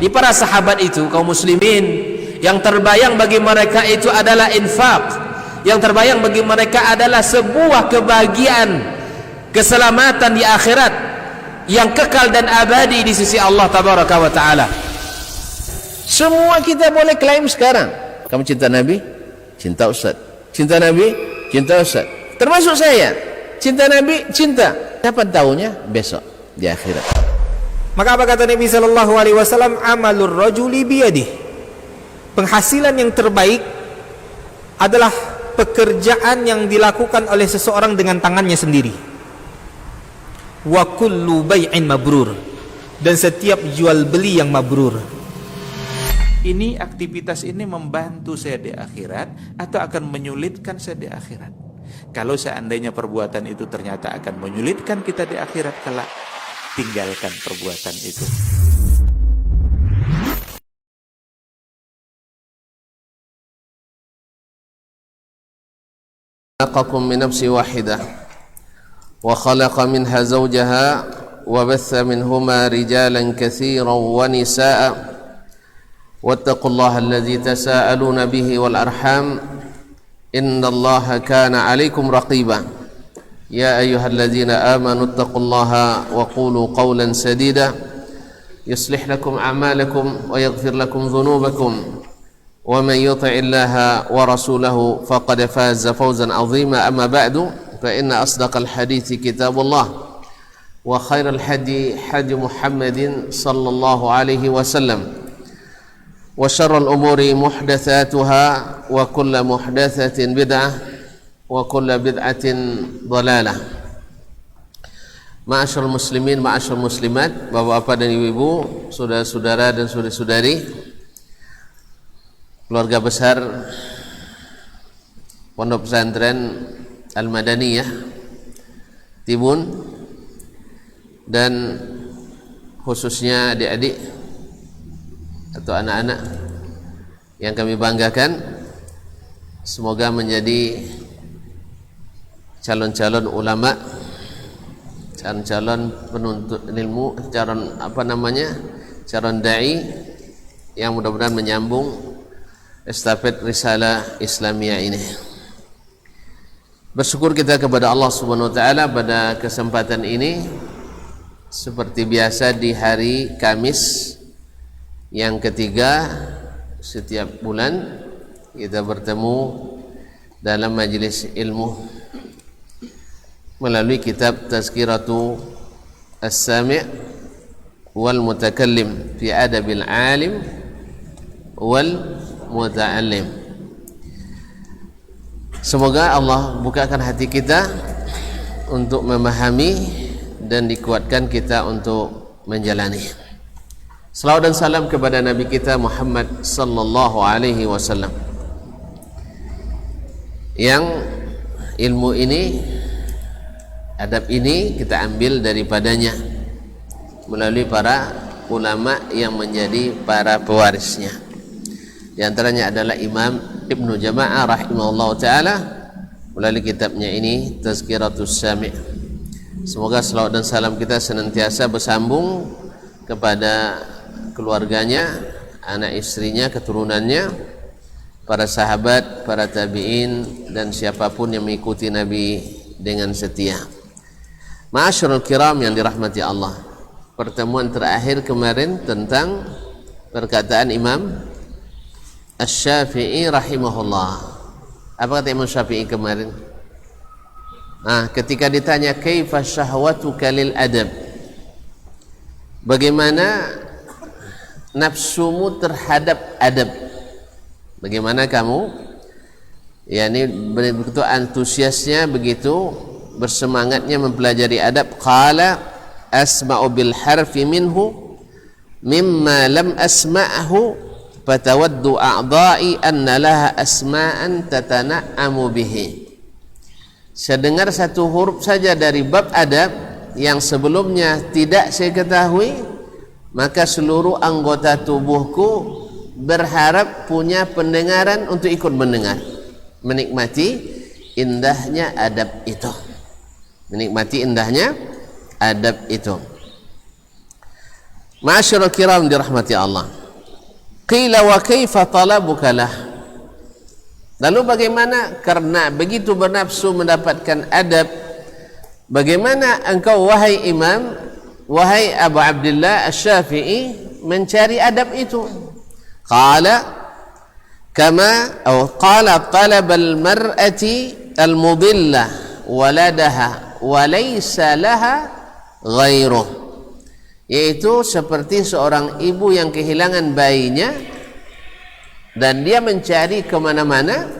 Jadi para sahabat itu, kaum muslimin, yang terbayang bagi mereka itu adalah infak, yang terbayang bagi mereka adalah sebuah kebahagiaan, keselamatan di akhirat yang kekal dan abadi di sisi Allah tabaraka wa taala. Semua kita boleh klaim sekarang. Kamu cinta Nabi? Cinta Ustaz. Cinta Nabi? Cinta Ustaz. Termasuk saya. Cinta Nabi? Cinta. Kapan tahunya? Besok di akhirat. Maka apa kata Nabi sallallahu alaihi wasallam? Amalur rajuli biyadih. Penghasilan yang terbaik adalah pekerjaan yang dilakukan oleh seseorang dengan tangannya sendiri. Wa kullu bai'in mabrur, dan setiap jual beli yang mabrur. Ini aktivitas ini membantu saya di akhirat atau akan menyulitkan saya di akhirat? Kalau seandainya perbuatan itu ternyata akan menyulitkan kita di akhirat kelak, tinggalkan perbuatan itu. خلقكم من نفس واحدة وخلق منها زوجها وبث منهما رجالا كثيرا ونساء واتقوا الله الذي تساءلون به والأرحام إن الله كان عليكم رقيبا يا أيها الذين آمنوا اتقوا الله وقولوا قولا سديدا يصلح لكم أعمالكم ويغفر لكم ذنوبكم ومن يطع الله ورسوله فقد فاز فوزا عظيما أما بعد فإن أصدق الحديث كتاب الله وخير الحدي حدي محمد صلى الله عليه وسلم وشر الأمور محدثاتها وكل محدثة بدعة وكل بدعة ضلالة. Ma'asyarul muslimin, ma'asyarul muslimat, bapak-bapak dan ibu-ibu, saudara-saudara dan saudari-saudari, keluarga besar Pondok Pesantren Al-Madaniyah Tibun, dan khususnya adik-adik atau anak-anak yang kami banggakan, semoga menjadi calon-calon ulama, calon-calon penuntut ilmu, calon dai yang mudah-mudahan menyambung estafet risalah Islamiyah ini. Bersyukur kita kepada Allah Subhanahu wa taala pada kesempatan ini, seperti biasa di hari Kamis yang ketiga setiap bulan kita bertemu dalam majelis ilmu melalui kitab Tazkiratu As-Sami' wal Mutakallim fi Adabil Alim wal Muta'allim. Semoga Allah bukakan hati kita untuk memahami dan dikuatkan kita untuk menjalani. Salawat dan salam kepada Nabi kita Muhammad sallallahu alaihi wasallam, yang ilmu ini, adab ini kita ambil daripadanya melalui para ulama yang menjadi para pewarisnya. Di antaranya adalah Imam Ibnu Jama'ah rahimahullah ta'ala melalui kitabnya ini Tazkiratus Sami'. Semoga salawat dan salam kita senantiasa bersambung kepada keluarganya, anak istrinya, keturunannya, para sahabat, para tabi'in, dan siapapun yang mengikuti Nabi dengan setia. Ma'asyarul kiram yang dirahmati Allah, pertemuan terakhir kemarin tentang perkataan Imam Asy-Syafi'i rahimahullah. Apa kata Imam Syafi'i kemarin? Ketika ditanya kaifa syahwatuka lil adab, bagaimana nafsumu terhadap adab, bagaimana kamu begitu antusiasnya, begitu bersemangatnya mempelajari adab. Qala asma'u bil harfi minhu mimma lam asma'hu fatawaddu a'dha'i anna laha asma'an tatana'amu bihi. Saya dengar satu huruf saja dari bab adab yang sebelumnya tidak saya ketahui, maka seluruh anggota tubuhku berharap punya pendengaran untuk ikut mendengar, menikmati indahnya adab itu, menikmati indahnya adab itu. Ma'asyiral kiram dirahmati Allah. Qila wa kaifa talabuka lah? Lalu bagaimana karena begitu bernafsu mendapatkan adab, bagaimana engkau wahai imam, wahai Abu Abdullah Asy-Syafi'i mencari adab itu? Qala kama qala talab al-mar'ati al-mudillah waladaha wa laysa laha ghairuh, yaitu seperti seorang ibu yang kehilangan bayinya dan dia mencari kemana-mana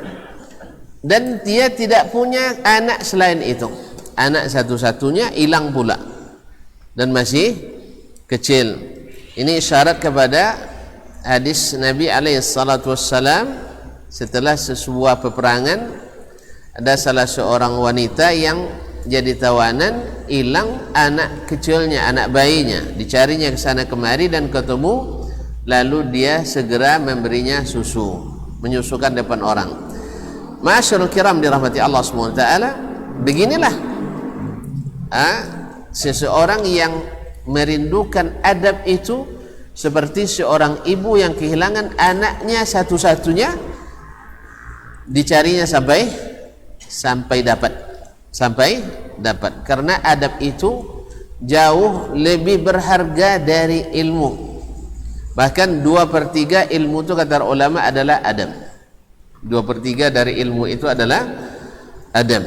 dan dia tidak punya anak selain itu, anak satu-satunya hilang pula dan masih kecil. Ini isyarat kepada hadis Nabi SAW setelah sebuah peperangan, ada salah seorang wanita yang jadi tawanan, hilang anak kecilnya, anak bayinya, dicarinya ke sana kemari dan ketemu, lalu dia segera memberinya susu, menyusukan depan orang. Ma'asyiral kiram dirahmati Allah SWT, beginilah seseorang yang merindukan adab itu seperti seorang ibu yang kehilangan anaknya satu-satunya, dicarinya sampai dapat, karena adab itu jauh lebih berharga dari ilmu. Bahkan 2/3 ilmu itu kata ulama adalah adab. 2/3 dari ilmu itu adalah adab.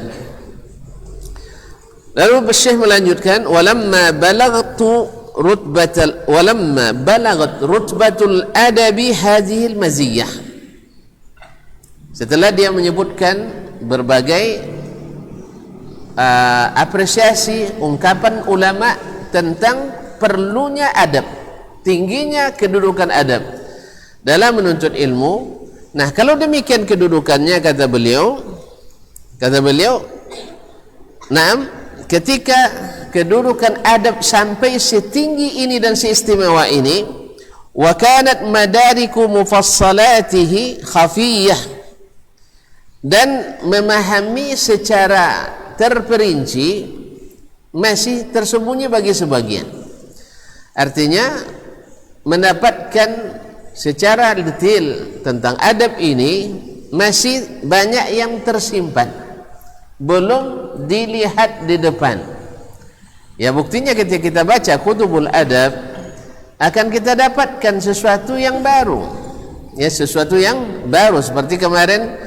Lalu Syekh melanjutkan, walamma balagat rutbatul adabi hadhil maziyah. Setelah dia menyebutkan berbagai apresiasi ungkapan ulama tentang perlunya adab, tingginya kedudukan adab dalam menuntut ilmu. Nah, kalau demikian kedudukannya, kata beliau, ketika kedudukan adab sampai setinggi ini dan seistimewa ini, wa kanat madariku mufassalatihi khafiyah, dan memahami secara terperinci masih tersembunyi bagi sebagian. Artinya mendapatkan secara detail tentang adab ini masih banyak yang tersimpan, belum dilihat di depan. Ya, buktinya ketika kita baca kutubul adab akan kita dapatkan sesuatu yang baru. Ya, sesuatu yang baru seperti kemarin,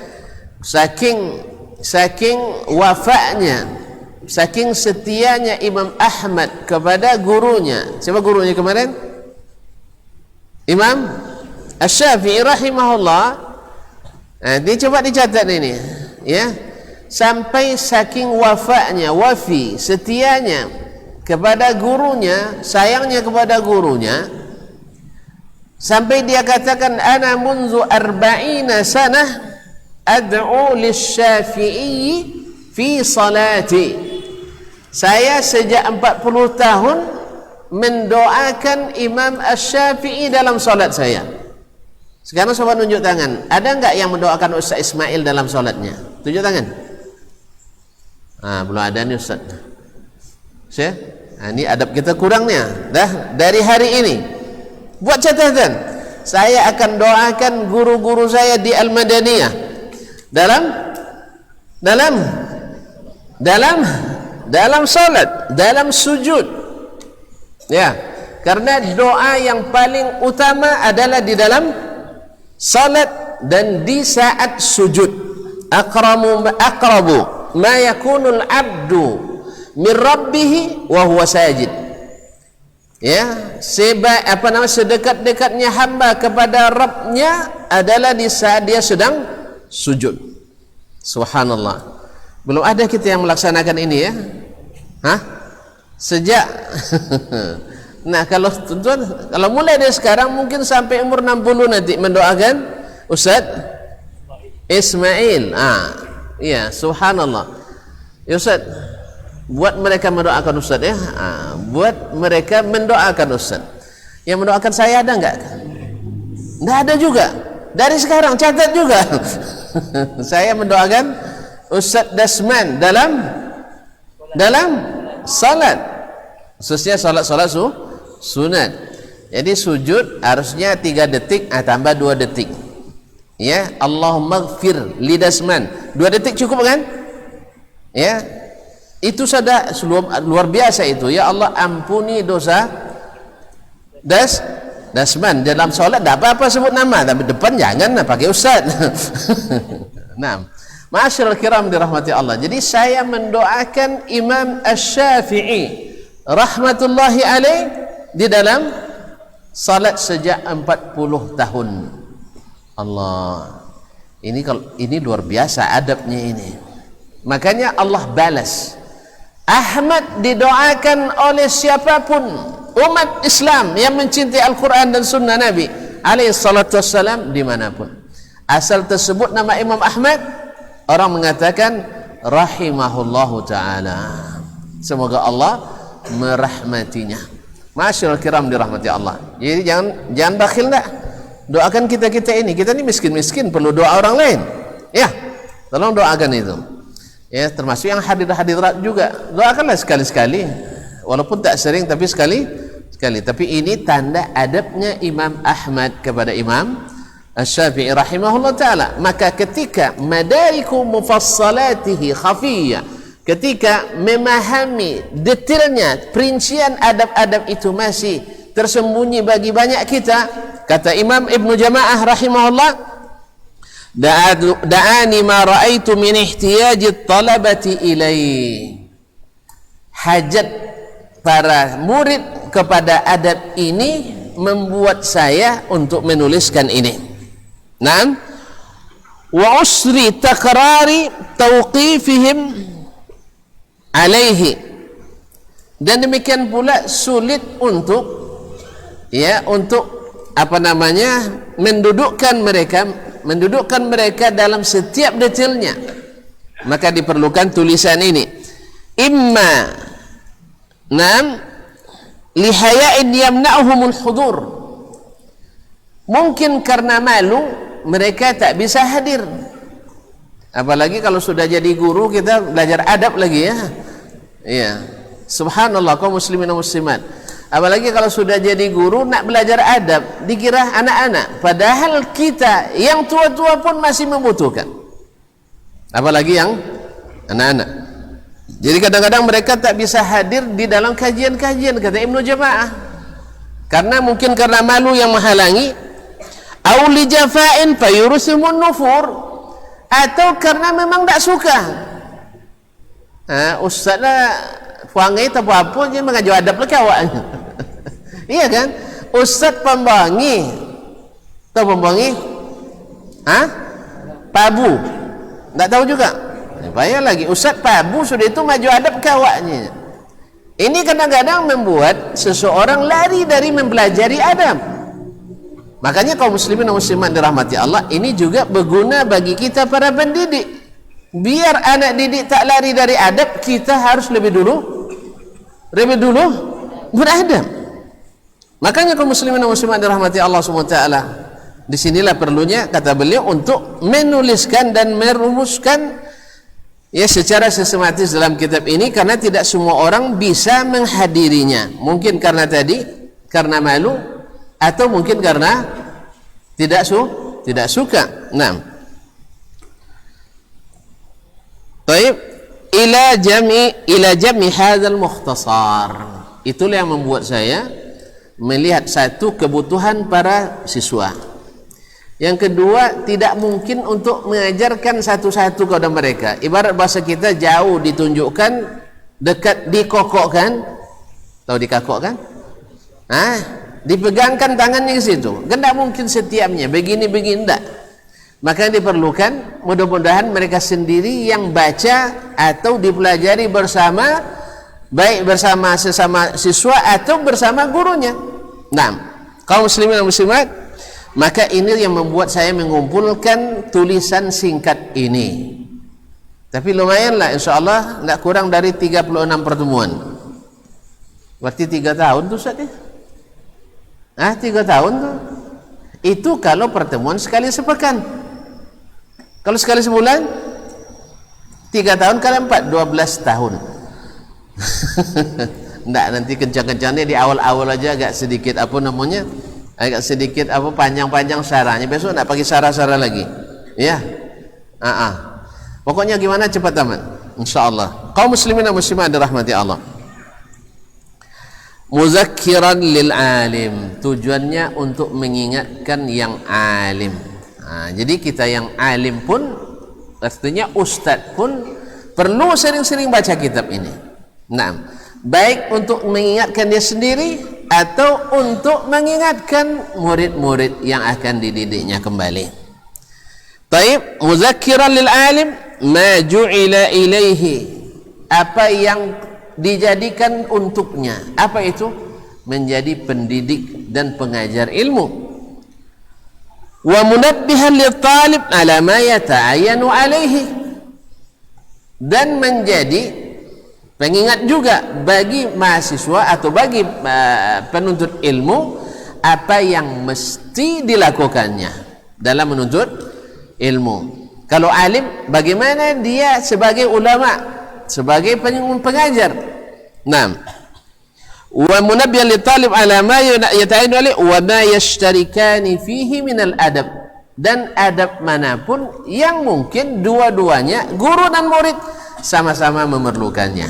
saking wafanya, saking setianya Imam Ahmad kepada gurunya. Siapa gurunya kemarin? Imam Asy-Syafi'i rahimahullah. Nah, coba dicatat ini, ya. Sampai saking wafanya, wafi, setianya kepada gurunya, sayangnya kepada gurunya, sampai dia katakan, ana munzu 40 sanah ad'u lisy-Syafi'i fi salati. Saya sejak 40 tahun mendoakan Imam Asy-Syafi'i dalam salat saya. Sekarang coba tunjuk tangan, ada enggak yang mendoakan Ustaz Ismail dalam salatnya? Tunjuk tangan. Belum ada nih Ustaz. Ini adab kita kurangnya. Dah dari hari ini buat catatan, saya akan doakan guru-guru saya di Al-Madaniyah dalam salat, dalam sujud. Ya, karena doa yang paling utama adalah di dalam salat dan di saat sujud. Aqrabu ma yakunul abdu min rabbih wa huwa sajid. Ya, sedekat-dekatnya hamba kepada Rabbnya adalah di saat dia sedang sujud. Subhanallah. Belum ada kita yang melaksanakan ini, ya. Sejak nah, kalau mulai dari sekarang mungkin sampai umur 60 nanti mendoakan Ustaz Ismail. Ya, subhanallah. Ya Ustaz, buat mereka mendoakan Ustaz, ya. Buat mereka mendoakan Ustaz. Yang mendoakan saya ada enggak? Enggak ada juga. Dari sekarang catat juga. Saya mendoakan Ustaz Dasman dalam salat, khususnya salat sunat. Jadi sujud harusnya 3 detik, tambah 2 detik. Ya, Allahumma ighfir li Dasman. 2 detik cukup kan? Ya. Itu sudah luar biasa itu. Ya Allah, ampuni dosa Dasman. Dalam solat tak apa-apa sebut nama, tapi depan jangan pakai ustaz. Nah, ma'asyiral kiram dirahmati Allah. Jadi saya mendoakan Imam Asy-Syafi'i rahmatullahi alaih di dalam salat sejak 40 tahun. Allah, ini luar biasa adabnya ini. Makanya Allah balas. Ahmad didoakan oleh siapapun umat Islam yang mencintai Al-Quran dan Sunnah Nabi alaihi salatu wassalam dimanapun. Asal tersebut nama Imam Ahmad, orang mengatakan rahimahullahu ta'ala, semoga Allah merahmatinya. Masyaallah kiram dirahmati Allah. Jadi jangan bakhil dah. Doakan kita ini miskin-miskin, perlu doa orang lain. Ya, tolong doakan itu. Ya, termasuk yang hadirat juga. Doakanlah sekali-sekali. Walaupun tak sering, tapi sekali. Tapi ini tanda adabnya Imam Ahmad kepada Imam Asy-Syafi'i rahimahullah ta'ala. Maka ketika madariku mufassalatihi khafiyah, ketika memahami detailnya, perincian adab-adab itu masih tersembunyi bagi banyak kita, kata Imam Ibnu Jama'ah rahimahullah, da'ani ma ra'aitu min ihtiyaji talabati ilaih. Hajat para murid kepada adab ini membuat saya untuk menuliskan ini. Naam, wa usri takrari tauqifihim alaihi, dan demikian pula sulit untuk mendudukkan mereka dalam setiap detailnya. Maka diperlukan tulisan ini. Imma lihaya'in yamna'uhumul hudur, mungkin karena malu mereka tak bisa hadir. Apalagi kalau sudah jadi guru, kita belajar adab lagi ya. Iya, subhanallah kaum muslimin dan muslimat. Apalagi kalau sudah jadi guru nak belajar adab, dikira anak-anak, padahal kita yang tua-tua pun masih membutuhkan, apalagi yang anak-anak. Jadi kadang-kadang mereka tak bisa hadir di dalam kajian-kajian, kata Ibnu Jama'ah, karena mungkin karena malu yang menghalangi, au li jafa'in fayurusumun nufur, atau karena memang tak suka. Ustaz lah puangai tak apa-apa je mengajar adab lagi awaknya. Iya kan? Ustaz pembangi tahu pembangi? Pabu tak tahu juga. Payah lagi Ustaz Pabu sudah itu maju adab kawaknya. Ini kadang-kadang membuat seseorang lari dari mempelajari adab. Makanya kaum muslimin dan muslimat dirahmati Allah, ini juga berguna bagi kita para pendidik. Biar anak didik tak lari dari adab, kita harus lebih dulu beradab. Makanya kaum muslimin dan muslimat dirahmati Allah Subhanahu wa taala, disinilah perlunya kata beliau untuk menuliskan dan merumuskan secara sistematis dalam kitab ini, karena tidak semua orang bisa menghadirinya. Mungkin karena karena malu, atau mungkin karena tidak suka. Nah, baik, ila jami hadzal mukhtasar. Itulah yang membuat saya melihat satu kebutuhan para siswa. Yang kedua, tidak mungkin untuk mengajarkan satu-satu kepada mereka. Ibarat bahasa kita, jauh ditunjukkan, dekat dikokokkan. Tahu dikokokkan? Dipegangkan tangannya ke situ. Tidak mungkin setiapnya begini-begini, tidak. Maka diperlukan, mudah-mudahan mereka sendiri yang baca atau dipelajari bersama, baik bersama sesama siswa atau bersama gurunya. Nah, kaum muslimin dan muslimat, maka ini yang membuat saya mengumpulkan tulisan singkat ini. Tapi lumayanlah, insyaAllah tidak kurang dari 36 pertemuan. Berarti 3 tahun tu Ustaz ya? 3 tahun tu. Itu kalau pertemuan sekali sepekan. Kalau sekali sebulan, 3 tahun kali 4, 12 tahun. Enggak, nanti kencang-kencangnya di awal-awal aja agak sedikit apa namanya, agak sedikit apa panjang-panjang syarahnya. Besok enggak pakai syarah-syarah lagi, ya. Pokoknya gimana cepat aman, insyaallah. Kaum muslimin dan muslimat dirahmati Allah. Muzakkiran lil alim, tujuannya untuk mengingatkan yang alim. Jadi kita yang alim pun, artinya ustaz pun perlu sering-sering baca kitab ini. Nah, baik untuk mengingatkan dia sendiri atau untuk mengingatkan murid-murid yang akan dididiknya kembali. Taib, muzakkiran lil alim ma ju'ila ilaihi, apa yang dijadikan untuknya. Apa itu? Menjadi pendidik dan pengajar ilmu. Wa munabbihan lit talib ala ma yata'ayyanu alaihi, dan menjadi pengingat juga bagi mahasiswa atau bagi penuntut ilmu apa yang mesti dilakukannya dalam menuntut ilmu. Kalau alim, bagaimana dia sebagai ulama, sebagai pengajar. Nah, wa munabbiyan li talib ala ma yata'ayyanu alaihi wa ma yashtarikani fihi min al adab, dan adab manapun yang mungkin dua-duanya guru dan murid sama-sama memerlukannya.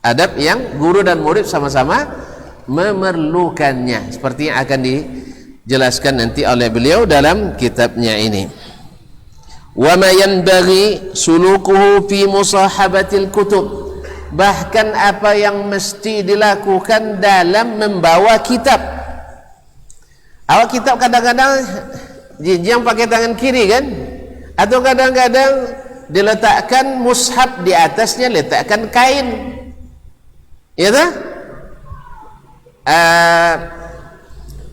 Adab yang guru dan murid sama-sama memerlukannya, seperti yang akan dijelaskan nanti oleh beliau dalam kitabnya ini. Wa ma yanbaghi sulukuhu fi musahabatil kutub, bahkan apa yang mesti dilakukan dalam membawa kitab. Awak kitab kadang-kadang jinjang pakai tangan kiri kan, atau kadang-kadang diletakkan mushaf di atasnya, letakkan kain, ya tak?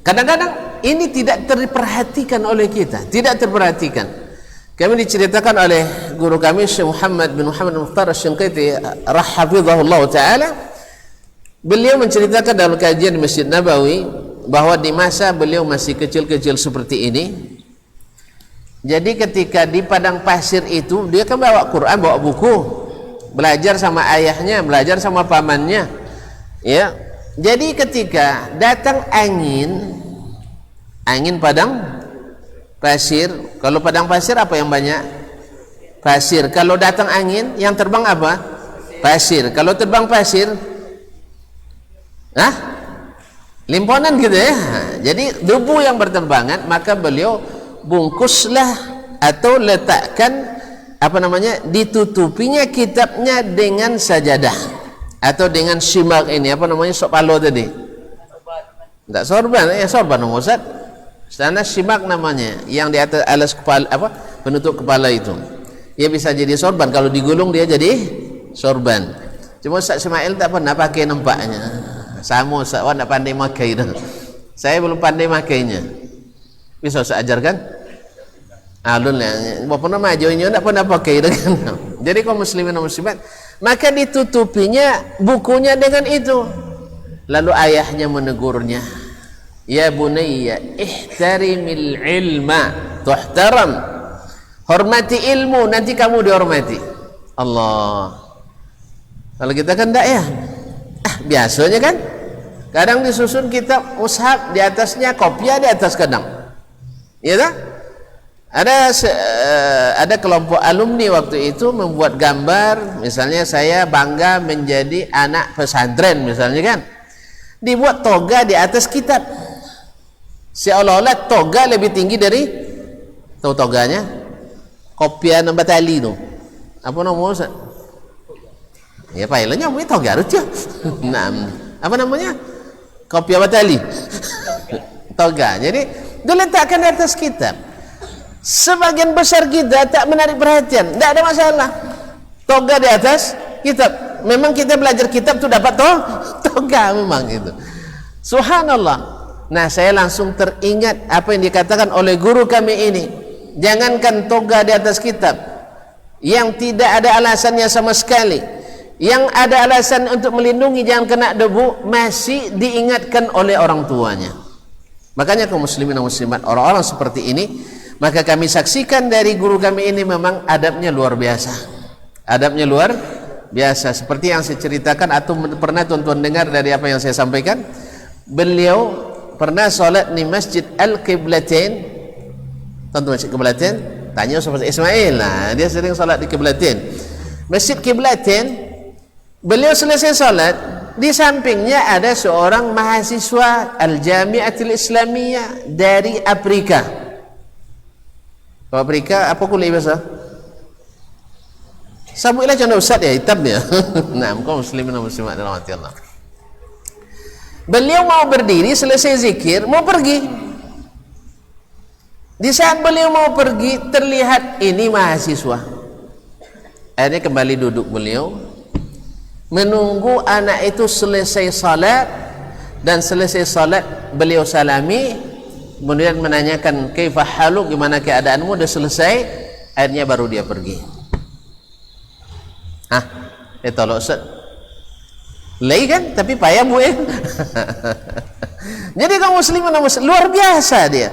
Kadang-kadang ini tidak terperhatikan oleh kita, tidak terperhatikan. Kami diceritakan oleh guru kami Syekh Muhammad bin Muhammad Mukhtar Asy-Shinqiti rahimahullah taala, beliau menceritakan dalam kajian di Masjid Nabawi bahwa di masa beliau masih kecil-kecil seperti ini, jadi ketika di padang pasir itu dia kan bawa Quran, bawa buku, belajar sama ayahnya, belajar sama pamannya, ya. Jadi ketika datang angin padang pasir, kalau padang pasir apa yang banyak? Pasir. Kalau datang angin yang terbang apa? Pasir. Kalau terbang pasir, limponan gitu ya. Jadi debu yang berterbangan, maka beliau bungkuslah atau letakkan apa namanya, ditutupinya kitabnya dengan sajadah atau dengan simak ini, apa namanya, sok palo tadi. Enggak sorban, ya sorban Ustaz. Sana simak namanya, yang di atas kepala, apa, penutup kepala itu. Dia bisa jadi sorban, kalau digulung dia jadi sorban. Cuma Ustaz Ismail tak pernah pakai nampaknya. Sama Ustaz, awak tak pandai pakai dah. Saya belum pandai makainya. Bisa Ustaz ajarkan? Alun ya, pernah majunya tak pernah pakai dah kan. Jadi kaum muslimin dan muslimat, maka ditutupinya bukunya dengan itu. Lalu ayahnya menegurnya, ya bunayya ihtarimil ilma tuhtaram, hormati ilmu nanti kamu dihormati. Allah. Kalau kita kan enggak ya, biasanya kan kadang disusun kitab mushaf, di atasnya kopiah, di atas kadang, ya tak? Ada kelompok alumni waktu itu membuat gambar, misalnya saya bangga menjadi anak pesantren misalnya kan, dibuat toga di atas kitab, seolah-olah toga lebih tinggi dari, tahu toganya, kopiah nambah tali tu apa namanya, ya pilotnya punya toga rujuk. Nah, apa namanya, kopiah batali toga. Jadi diletakkan di atas kitab. Sebagian besar kita tak menarik perhatian, tidak ada masalah, toga di atas kitab. Memang kita belajar kitab tu dapat toga memang itu. Subhanallah. Nah, saya langsung teringat apa yang dikatakan oleh guru kami ini. Jangankan toga di atas kitab yang tidak ada alasannya sama sekali, yang ada alasan untuk melindungi jangan kena debu, masih diingatkan oleh orang tuanya. Makanya kaum muslimin dan muslimat, orang-orang seperti ini, maka kami saksikan dari guru kami ini memang adabnya luar biasa. Adabnya luar biasa seperti yang saya ceritakan atau pernah tuan-tuan dengar dari apa yang saya sampaikan. Beliau pernah solat di Masjid Al-Qiblatain. Tuan-tuan Masjid Qiblatain, tanya Ustaz Ismail. Nah, dia sering solat di Qiblatain. Masjid Qiblatain, beliau selesai solat, di sampingnya ada seorang mahasiswa Al-Jami'atul Islamiyah dari Afrika. Afrika apa kuliah bahasa? Sabuilah contoh Ustaz ya, hitam dia. Nah, kaum muslimin dan muslimat dalam hati Allah. Beliau mau berdiri selesai zikir, mau pergi. Di saat beliau mau pergi, terlihat ini mahasiswa. Akhirnya kembali duduk beliau, menunggu anak itu selesai salat, dan selesai salat beliau salami, kemudian menanyakan kaifa haluk, gimana keadaanmu, udah selesai, akhirnya baru dia pergi. Tolong Ustaz lagi kan, tapi payah bu ya. Jadi kaum muslimin luar biasa dia.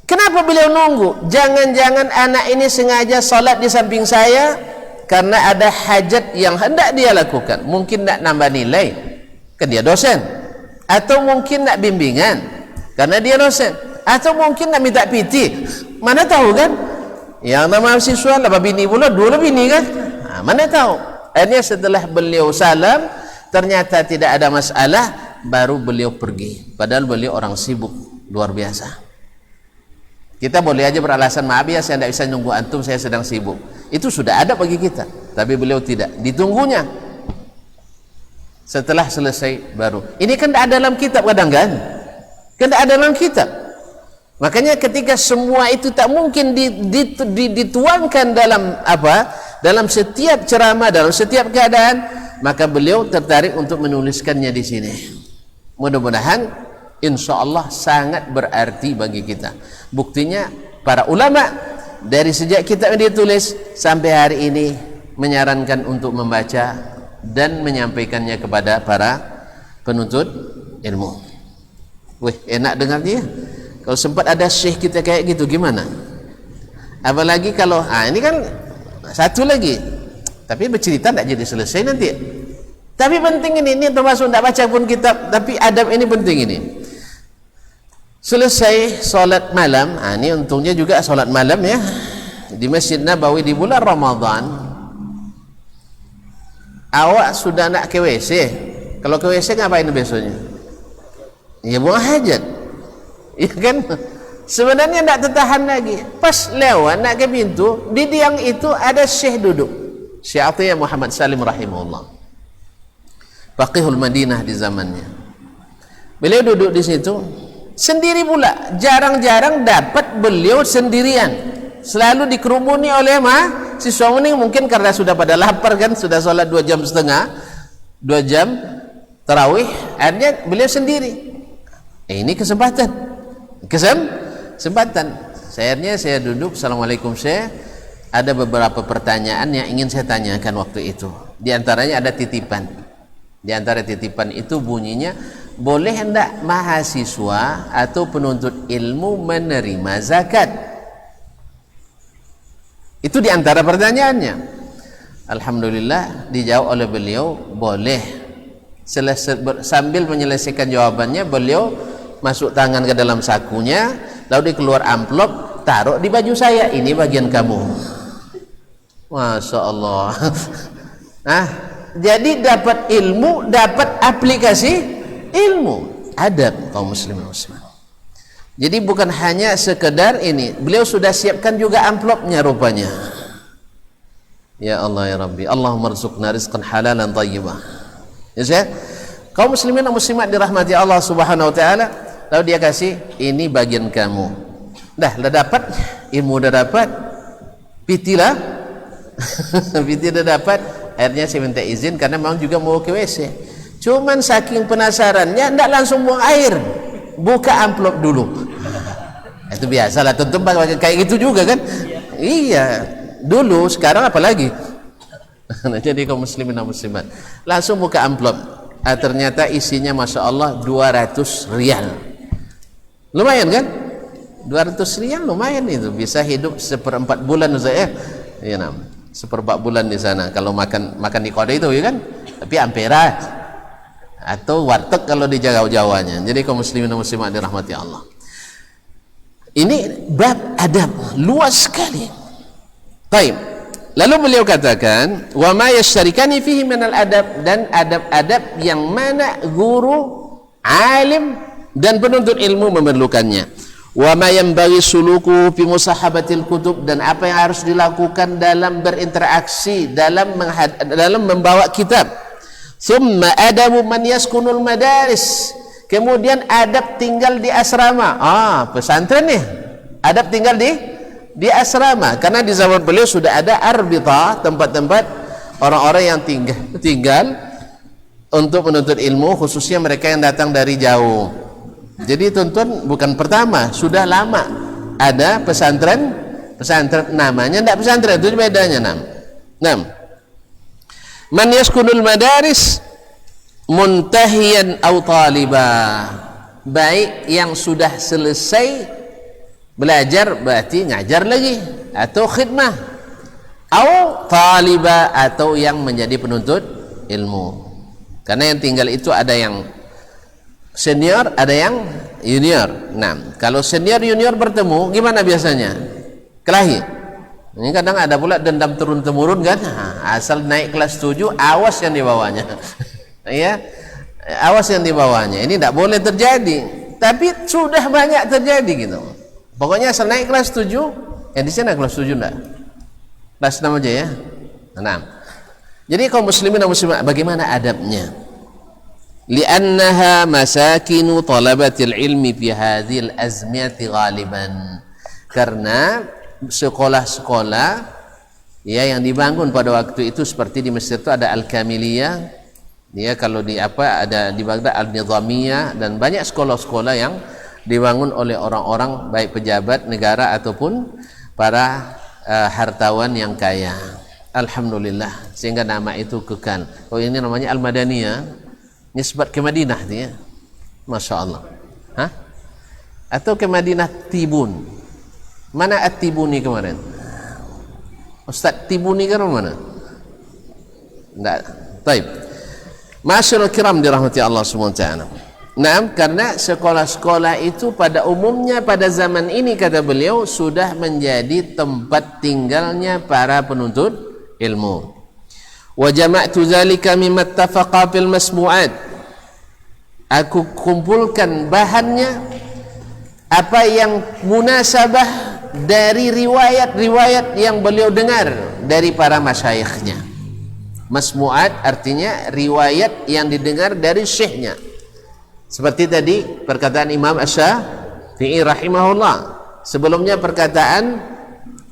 Kenapa beliau nunggu? Jangan-jangan anak ini sengaja salat di samping saya karena ada hajat yang hendak dia lakukan. Mungkin nak nambah nilai, kan dia dosen. Atau mungkin nak bimbingan, karena dia dosen. Atau mungkin nak minta PT. Mana tahu kan? Yang nama siswa lah bini pula, dua bini kan? Mana tahu. Akhirnya setelah beliau salam, ternyata tidak ada masalah, baru beliau pergi. Padahal beliau orang sibuk luar biasa. Kita boleh aja beralasan, maaf ya saya tidak bisa nunggu antum, saya sedang sibuk. Itu sudah ada bagi kita. Tapi beliau tidak, ditunggunya. Setelah selesai baru. Ini kan tidak ada dalam kitab kadang kan? Kan tidak ada dalam kitab. Makanya ketika semua itu tak mungkin dituangkan dalam apa? Dalam setiap ceramah, dalam setiap keadaan, maka beliau tertarik untuk menuliskannya di sini. Mudah-mudahan insya Allah sangat berarti bagi kita. Buktinya para ulama dari sejak kitab yang ditulis sampai hari ini menyarankan untuk membaca dan menyampaikannya kepada para penuntut ilmu. Wih, enak dengarnya. Kalau sempat ada syekh kita kayak gitu gimana? Apalagi kalau ini kan satu lagi, tapi bercerita tidak jadi selesai nanti. Tapi penting ini termasuk tidak baca pun kitab, tapi adab ini penting ini. Selesai solat malam, ini untungnya juga solat malam ya, di Masjid Nabawi di bulan Ramadan. Awak sudah nak ke WC? Kalau ke WC ngapain besoknya? Ya buang hajat, ya kan? Sebenarnya tidak tertahan lagi. Pas lewat nak ke pintu, di tiang itu ada syekh duduk, Syekh Atiyah Muhammad Salim rahimahullah, faqihul Madinah di zamannya. Beliau duduk di situ sendiri pula. Jarang-jarang dapat beliau sendirian, selalu dikerumuni oleh mahasiswa ini. Mungkin karena sudah pada lapar kan, sudah sholat 2 jam setengah, 2 jam tarawih, akhirnya beliau sendiri. Ini kesempatan. Akhirnya saya duduk, assalamualaikum Syekh, ada beberapa pertanyaan yang ingin saya tanyakan waktu itu. Di antaranya ada titipan. Di antara titipan itu bunyinya, boleh hendak mahasiswa atau penuntut ilmu menerima zakat? Itu di antara pertanyaannya. Alhamdulillah dijawab oleh beliau, boleh. Sambil menyelesaikan jawabannya, beliau masuk tangan ke dalam sakunya, lalu dia keluar amplop, taruh di baju saya, ini bagian kamu. Masya Allah. Jadi dapat ilmu, dapat aplikasi ilmu. Adab kaum muslimin muslimat. Jadi bukan hanya sekedar ini, beliau sudah siapkan juga amplopnya rupanya. Ya Allah ya Rabbi, Allahumma rzuqna rizqan halalan thayyibah. Ya saya, kaum muslimin dan muslimat dirahmati Allah Subhanahu wa taala. Lalu dia kasih, ini bagian kamu. Dah dapat ilmu, dah dapat PT lah. PT dah dapat. Akhirnya saya minta izin karena memang juga mau ke WC. Cuman saking penasarannya tidak langsung buang air, buka amplop dulu. Itu biasalah, tentu kayak gitu juga kan. Iya, dulu, sekarang apalagi. Jadi kaum muslimin dan muslimat langsung buka amplop. Ternyata isinya Masya Allah 200 rial. Lumayan kan? 200 rial lumayan itu, bisa hidup 1/4 bulan saya. Ya, seperempat bulan di sana kalau makan di kode itu, ya kan? Tapi ampera atau warteg kalau di Jawanya. Jadi kaum muslimin dan muslimat dirahmati Allah. Ini bab adab luas sekali. Baik. Lalu beliau katakan, wa ma yashtarikani fihi minal adab, dan adab-adab yang mana guru, alim dan penuntut ilmu memerlukannya. Wa ma yanbaghi suluku fi musahabatil kutub, dan apa yang harus dilakukan dalam berinteraksi dalam membawa kitab. Thumma adabu man yaskunul madaris, kemudian adab tinggal di asrama. Pesantren nih, adab tinggal di asrama, karena di zaman beliau sudah ada arbita, tempat-tempat orang-orang yang tinggal untuk menuntut ilmu, khususnya mereka yang datang dari jauh. Jadi tuntun bukan pertama, sudah lama ada pesantren namanya tidak pesantren, itu bedanya. 6. Man yaskunul madaris muntahiyan aw talibah, baik yang sudah selesai belajar berarti ngajar lagi atau khidmah, atau talibah atau yang menjadi penuntut ilmu. Karena yang tinggal itu ada yang senior, ada yang junior. Nah, kalau senior junior bertemu gimana biasanya? Kelahi. Ini kadang ada pula dendam turun-temurun kan? Asal naik kelas 7 awas yang dibawanya. Ya, awas yang dibawanya. Ini tidak boleh terjadi. Tapi sudah banyak terjadi gitu. Pokoknya asal naik kelas 7, di sana kelas 7 enggak? Kelas 6 aja ya. 6. Jadi kaum muslimin dan muslimat, bagaimana adabnya? Li'annaha masakinu talabatil ilmi fi hadhil azmiyati ghaliban. Karena sekolah-sekolah ya yang dibangun pada waktu itu, seperti di Mesir itu ada Al-Kamiliyah, ya, kalau di ada di Baghdad Al-Nizamiyah, dan banyak sekolah-sekolah yang dibangun oleh orang-orang baik pejabat negara ataupun para hartawan yang kaya. Alhamdulillah, sehingga nama itu kekal. Ini namanya Al-Madaniyah, nisbat ke Madinah dia. Masya Allah. Atau ke Madinah Tibun. Mana At-Tibuni kemarin? Ustaz Tibuni kan mana? Enggak. Baik. Masyaallah kiram dirahmati Allah Subhanahu wa taala. Nah, karena sekolah-sekolah itu pada umumnya pada zaman ini, kata beliau, sudah menjadi tempat tinggalnya para penuntut ilmu. Wa jama'tu dzalika mimma ittafaqa fil masmu'at. Aku kumpulkan bahannya apa yang munasabah dari riwayat-riwayat yang beliau dengar dari para masyayikhnya. Masmu'at artinya riwayat yang didengar dari syekhnya. Seperti tadi perkataan Imam Asy-Syafi'i rahimahullah, sebelumnya perkataan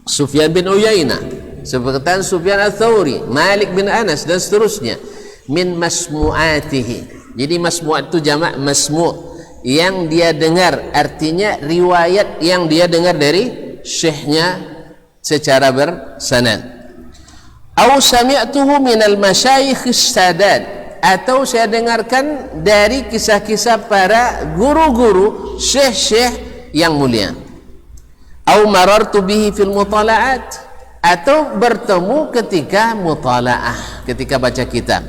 Sufyan bin Uyainah, perkataan Sufyan Ats-Tsauri, Malik bin Anas, dan seterusnya. Min masmu'atihi. Jadi masmu'at itu jamak masmu', yang dia dengar, artinya riwayat yang dia dengar dari syekhnya secara bersanad. Au sami'tuhu minal masyayikh sadat, atau saya dengarkan dari kisah-kisah para guru-guru, syekh-syekh yang mulia. Au marartu bihi fil mutala'at, atau bertemu ketika mutala'ah, ketika baca kitab.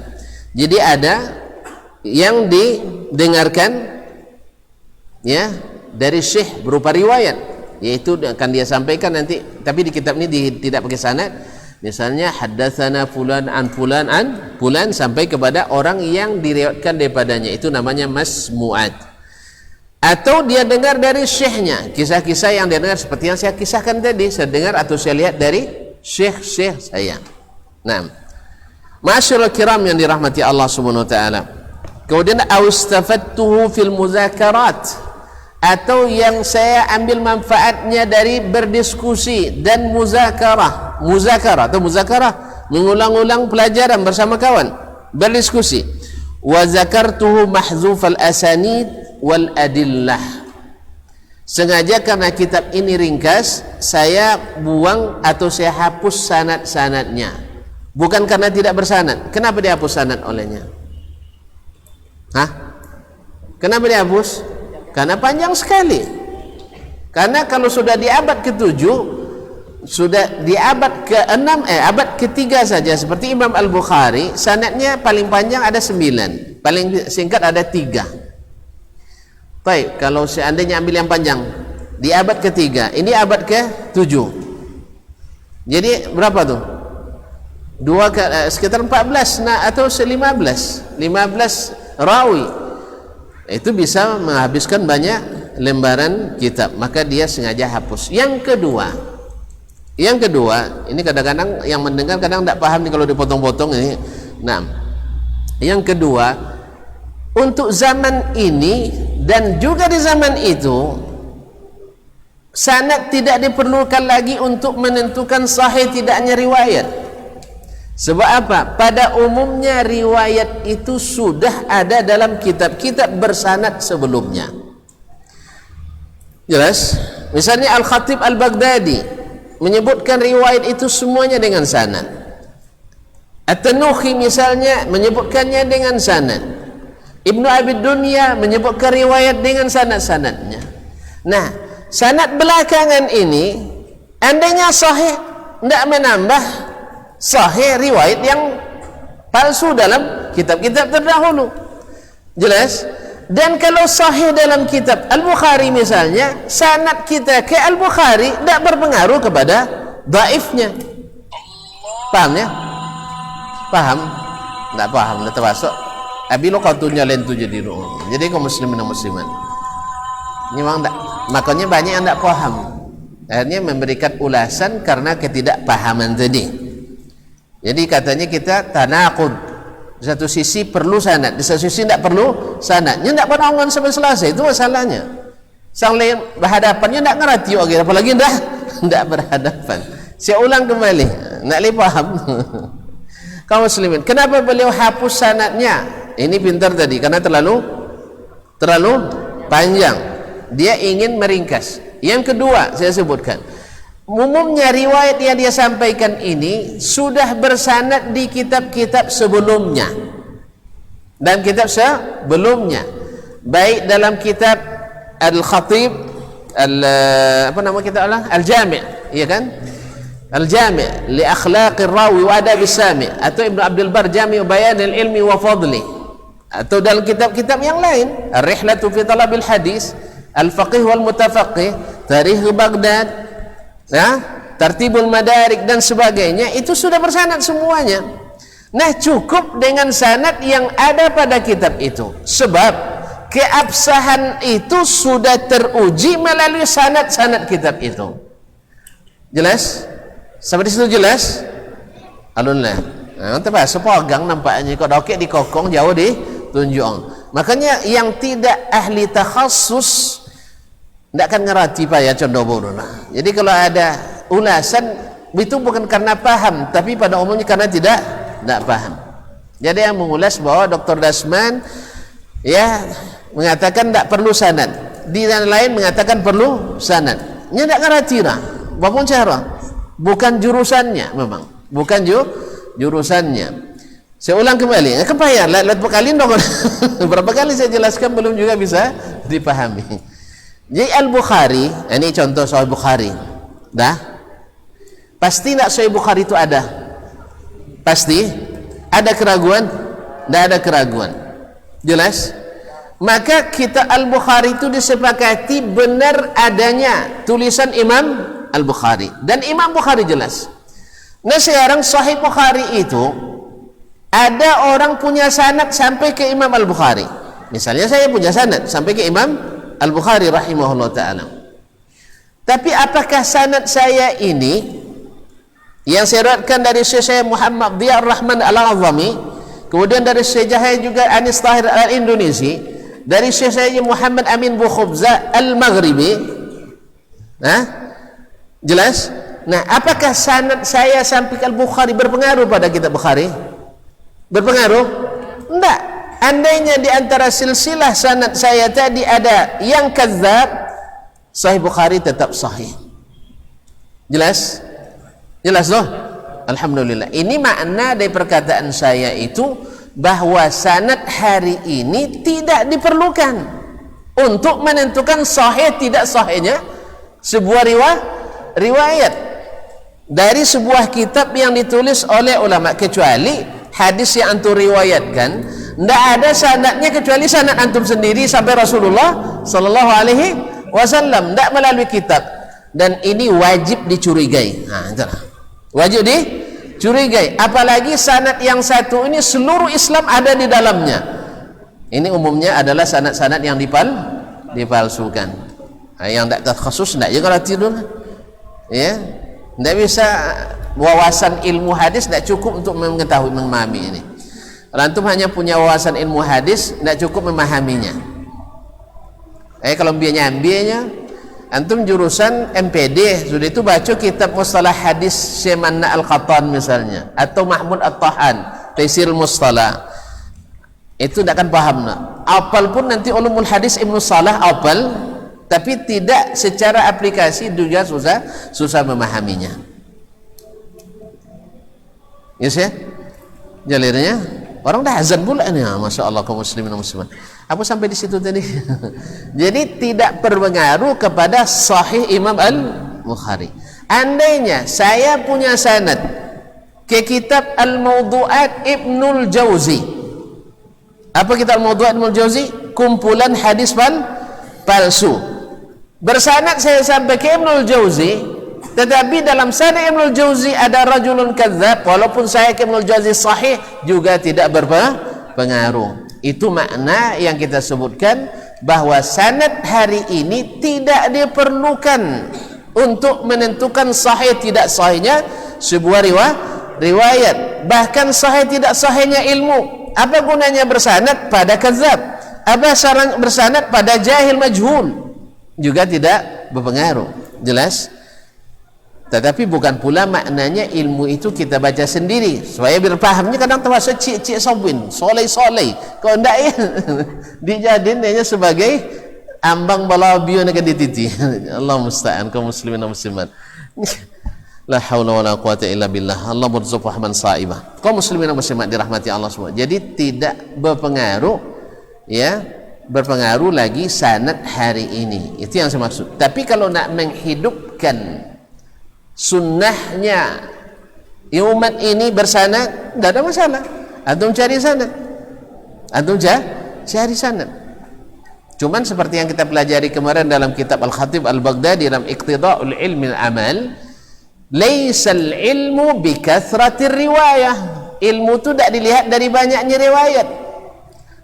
Jadi ada yang didengarkan ya dari syekh berupa riwayat, yaitu akan dia sampaikan nanti, tapi di kitab ini tidak pakai sanad. Misalnya haddatsana fulan an fulan an fulan, sampai kepada orang yang diriwayatkan daripadanya, itu namanya masmu'at. Atau dia dengar dari syekhnya, kisah-kisah yang dia dengar seperti yang saya kisahkan tadi, saya dengar atau saya lihat dari syekh-syekh saya. Nah, masyaallah kiram yang dirahmati Allah Subhanahu wa taala. Kemudian austafattuhu fil muzakarat, atau yang saya ambil manfaatnya dari berdiskusi dan muzakarah atau muzakarah, mengulang-ulang pelajaran bersama kawan, berdiskusi. Wa zakartuhu mahzufal asanid wal adillah, sengaja karena kitab ini ringkas, saya buang atau saya hapus sanad-sanadnya, bukan karena tidak bersanad. Kenapa dihapus sanad olehnya? Kenapa dihapus? Karena panjang sekali. Karena kalau sudah di abad ke-7, sudah di abad ke-6 abad ke-3 saja seperti Imam Al-Bukhari, sanadnya paling panjang ada 9, paling singkat ada 3. Baik, kalau seandainya ambil yang panjang di abad ke-3, ini abad ke-7. Jadi berapa tuh? Sekitar 14 atau 15 rawi. Itu bisa menghabiskan banyak lembaran kitab, maka dia sengaja hapus. Yang kedua, ini kadang-kadang yang mendengar kadang tidak paham nih kalau dipotong-potong ini. Nah, yang kedua, untuk zaman ini dan juga di zaman itu, sanad tidak diperlukan lagi untuk menentukan sahih tidaknya riwayat. Sebab apa? Pada umumnya riwayat itu sudah ada dalam kitab-kitab bersanad sebelumnya. Jelas? Misalnya Al-Khatib Al-Baghdadi menyebutkan riwayat itu semuanya dengan sanad. At-Tanuhi misalnya menyebutkannya dengan sanad. Ibnu Abi Dunya menyebutkan riwayat dengan sanad-sanadnya. Nah, sanad belakangan ini andainya sahih, tidak menambah sahih riwayat yang palsu dalam kitab-kitab terdahulu. Jelas? Dan kalau sahih dalam kitab Al-Bukhari misalnya, sanad kita ke Al-Bukhari tidak berpengaruh kepada dhaifnya. Paham ya? Paham? Tidak paham, tidak termasuk. Abi lo kautunya lain tu jadi ruh. Jadi kaum muslimin dan muslimat, ini memang tak, makanya banyak yang tidak paham. Akhirnya memberikan ulasan karena ketidakpahaman tadi. Jadi katanya kita tanaqud. Di satu sisi perlu sanad, di satu sisi tidak perlu sanadnya, tidak berhubungan sampai selesai. Itu masalahnya. Sang lain berhadapannya tidak ngerti, okay, apalagi tidak berhadapan. Saya ulang kembali, tidak boleh paham. Kaum muslimin, kenapa beliau hapus sanadnya? Ini pintar tadi, karena terlalu panjang. Dia ingin meringkas. Yang kedua, saya sebutkan, umumnya riwayat yang dia sampaikan ini sudah bersanad di kitab-kitab sebelumnya dan kitab sebelumnya, baik dalam kitab Al-Khatib apa nama kitab Allah? Al-Jami', iya kan? Al-Jami' li akhlaqir rawi wa adabis sami', atau Ibnu Abdul Bar Jami' Bayanil Ilmi wa Fadli, atau dalam kitab-kitab yang lain Ar-Rihlatu fi Talabil Hadis, Al-Faqih wal Mutafaqih, Tarikh Baghdad, ya, Tartibul Madarik dan sebagainya, itu sudah bersanad semuanya. Nah, cukup dengan sanad yang ada pada kitab itu, sebab keabsahan itu sudah teruji melalui sanad-sanad kitab itu. Jelas? Sampai di situ jelas? Alhamdulillah. Nah, terpaksa pegang nampaknya kok dokek dikokong jauh di tunjuk. Makanya yang tidak ahli takhassus tidak akan ngerti pak ya condoboro. Jadi kalau ada ulasan itu bukan karena paham, tapi pada umumnya karena tidak paham. Jadi yang mengulas bahwa Dr. Dasman ya mengatakan tidak perlu sanad, di yang lain mengatakan perlu sanad. Ini tidak ngerti lah, walaupun cara bukan jurusannya, memang bukan jurusannya. Saya ulang kembali, kebayang lihat berkali dong. Berapa kali saya jelaskan belum juga bisa dipahami. Jadi Al-Bukhari, ini contoh Sahih Bukhari. Dah? Pasti nak Sahih Bukhari itu ada? Pasti? Ada keraguan? Tidak ada keraguan. Jelas? Maka kitab Al-Bukhari itu disepakati benar adanya tulisan Imam Al-Bukhari. Dan Imam Bukhari jelas. Nah sekarang Sahih Bukhari itu ada orang punya sanad sampai ke Imam Al-Bukhari. Misalnya saya punya sanad sampai ke Imam Al-Bukhari rahimahullah ta'ala. Tapi apakah sanad saya ini yang saya riwayatkan dari Syekh saya Muhammad Dhiya Ar-Rahman Al-Azami, kemudian dari Syekh saya juga Anis Tahir Al-Indonesi, dari Syekh saya Muhammad Amin Bukhubza Al-Maghribi, jelas? Nah, apakah sanad saya sampai ke Al-Bukhari berpengaruh pada kitab Bukhari? Berpengaruh? Enggak. Andainya di antara silsilah sanad saya tadi ada yang kadzab, Sahih Bukhari tetap sahih. Jelas? Jelas loh? Alhamdulillah. Ini makna dari perkataan saya itu bahwa sanad hari ini tidak diperlukan untuk menentukan sahih tidak sahihnya sebuah riwayat. dari sebuah kitab yang ditulis oleh ulama, kecuali hadis yang antum riwayatkan tidak ada sanadnya kecuali sanad antum sendiri sampai Rasulullah sallallahu alaihi wasallam, tidak melalui kitab, dan ini wajib dicurigai. Nah, itulah. Wajib dicurigai, apalagi sanad yang satu ini seluruh Islam ada di dalamnya. Ini umumnya adalah sanad-sanad yang dipalsukan. Nah, yang tidak terkhusus tidak juga tidur. Ya, tidak bisa, wawasan ilmu hadis tidak cukup untuk mengetahui, memahami ini. Antum hanya punya wawasan ilmu hadis tidak cukup memahaminya. Kalau biaya antum jurusan MPD sudah itu baca kitab mustalah hadis Syekh Manna Al-Qattan misalnya, atau Mahmud At-Tahan Taisir Mustalah, itu tidak akan paham. Apal pun nanti ulumul hadis Ibnu Salah apal, tapi tidak secara aplikasi juga susah memahaminya. Yes ya, jalirnya orang dah azan pula nih. Masya Allah kaum muslimin dan muslimat. Apa sampai di situ tadi? Jadi tidak berpengaruh kepada sahih Imam Al-Bukhari. Andainya saya punya sanad ke kitab Al-Mawdu'at Ibnul Jauzi. Apa kitab Al-Mawdu'at Ibnul Jauzi? Kumpulan hadis palsu. Bersanad saya sampai ke Ibnul Jauzi, tetapi dalam sanad Ibnul Jauzi ada rajulun kadzab, walaupun saya ke Ibnul Jauzi sahih juga tidak berpengaruh. Itu makna yang kita sebutkan bahwa sanad hari ini tidak diperlukan untuk menentukan sahih tidak sahihnya sebuah riwayat. Bahkan sahih tidak sahihnya ilmu. Apa gunanya bersanad pada kadzab? Apa syarat bersanad pada jahil majhul? Juga tidak berpengaruh. Jelas? Tetapi bukan pula maknanya ilmu itu kita baca sendiri supaya biar pahamnya. Kadang terasa cik sobin, soleh. Kalau tidak ya dijadiin hanya sebagai ambang balabio nak dititi. Allah musta'an kaum muslimin dan muslimat. La haula wala quwata illa billah. Allah berzuq rahman sa'ibah. Kaum muslimin dan muslimat dirahmati Allah semua. Jadi tidak berpengaruh, ya, berpengaruh lagi sanad hari ini. Itu yang saya maksud. Tapi kalau nak menghidupkan sunnahnya umat ini bersanad, tidak ada masalah. Antum cari sanad, cuman seperti yang kita pelajari kemarin dalam kitab Al-Khatib Al-Baghdadi dalam Iqtida'ul Ilmi Al-Amal, laisal ilmu bi kathratir riwayah. Ilmu itu tidak dilihat dari banyaknya riwayat.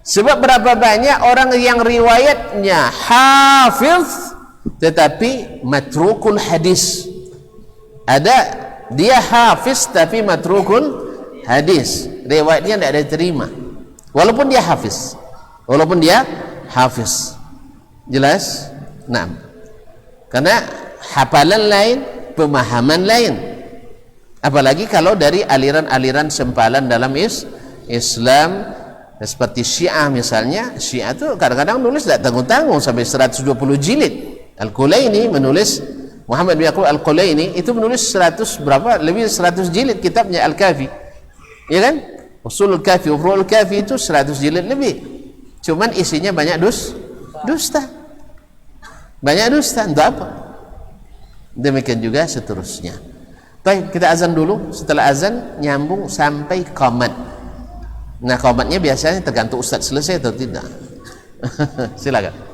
Sebab berapa banyak orang yang riwayatnya hafiz tetapi matrukul hadis. Ada dia hafiz tapi matrukul hadis, riwayatnya tidak diterima walaupun dia hafiz. Jelas? Nah, karena hafalan lain, pemahaman lain, apalagi kalau dari aliran-aliran sempalan dalam Islam seperti Syiah misalnya. Syiah itu kadang-kadang nulis tidak tanggung-tanggung sampai 120 jilid. Al-Qulaini menulis, Muhammad bin Yaqub Al-Qulaini itu menulis 100 berapa? Lebih 100 jilid kitabnya Al-Kafi. Ya kan? Usulul Kafi, Ufru'ul Kafi itu 100 jilid lebih. Cuman isinya banyak dusta. Banyak dusta, untuk apa? Demikian juga seterusnya. Baik, kita azan dulu. Setelah azan nyambung sampai qamat. Nah, qamatnya biasanya tergantung ustaz selesai atau tidak. Silakan.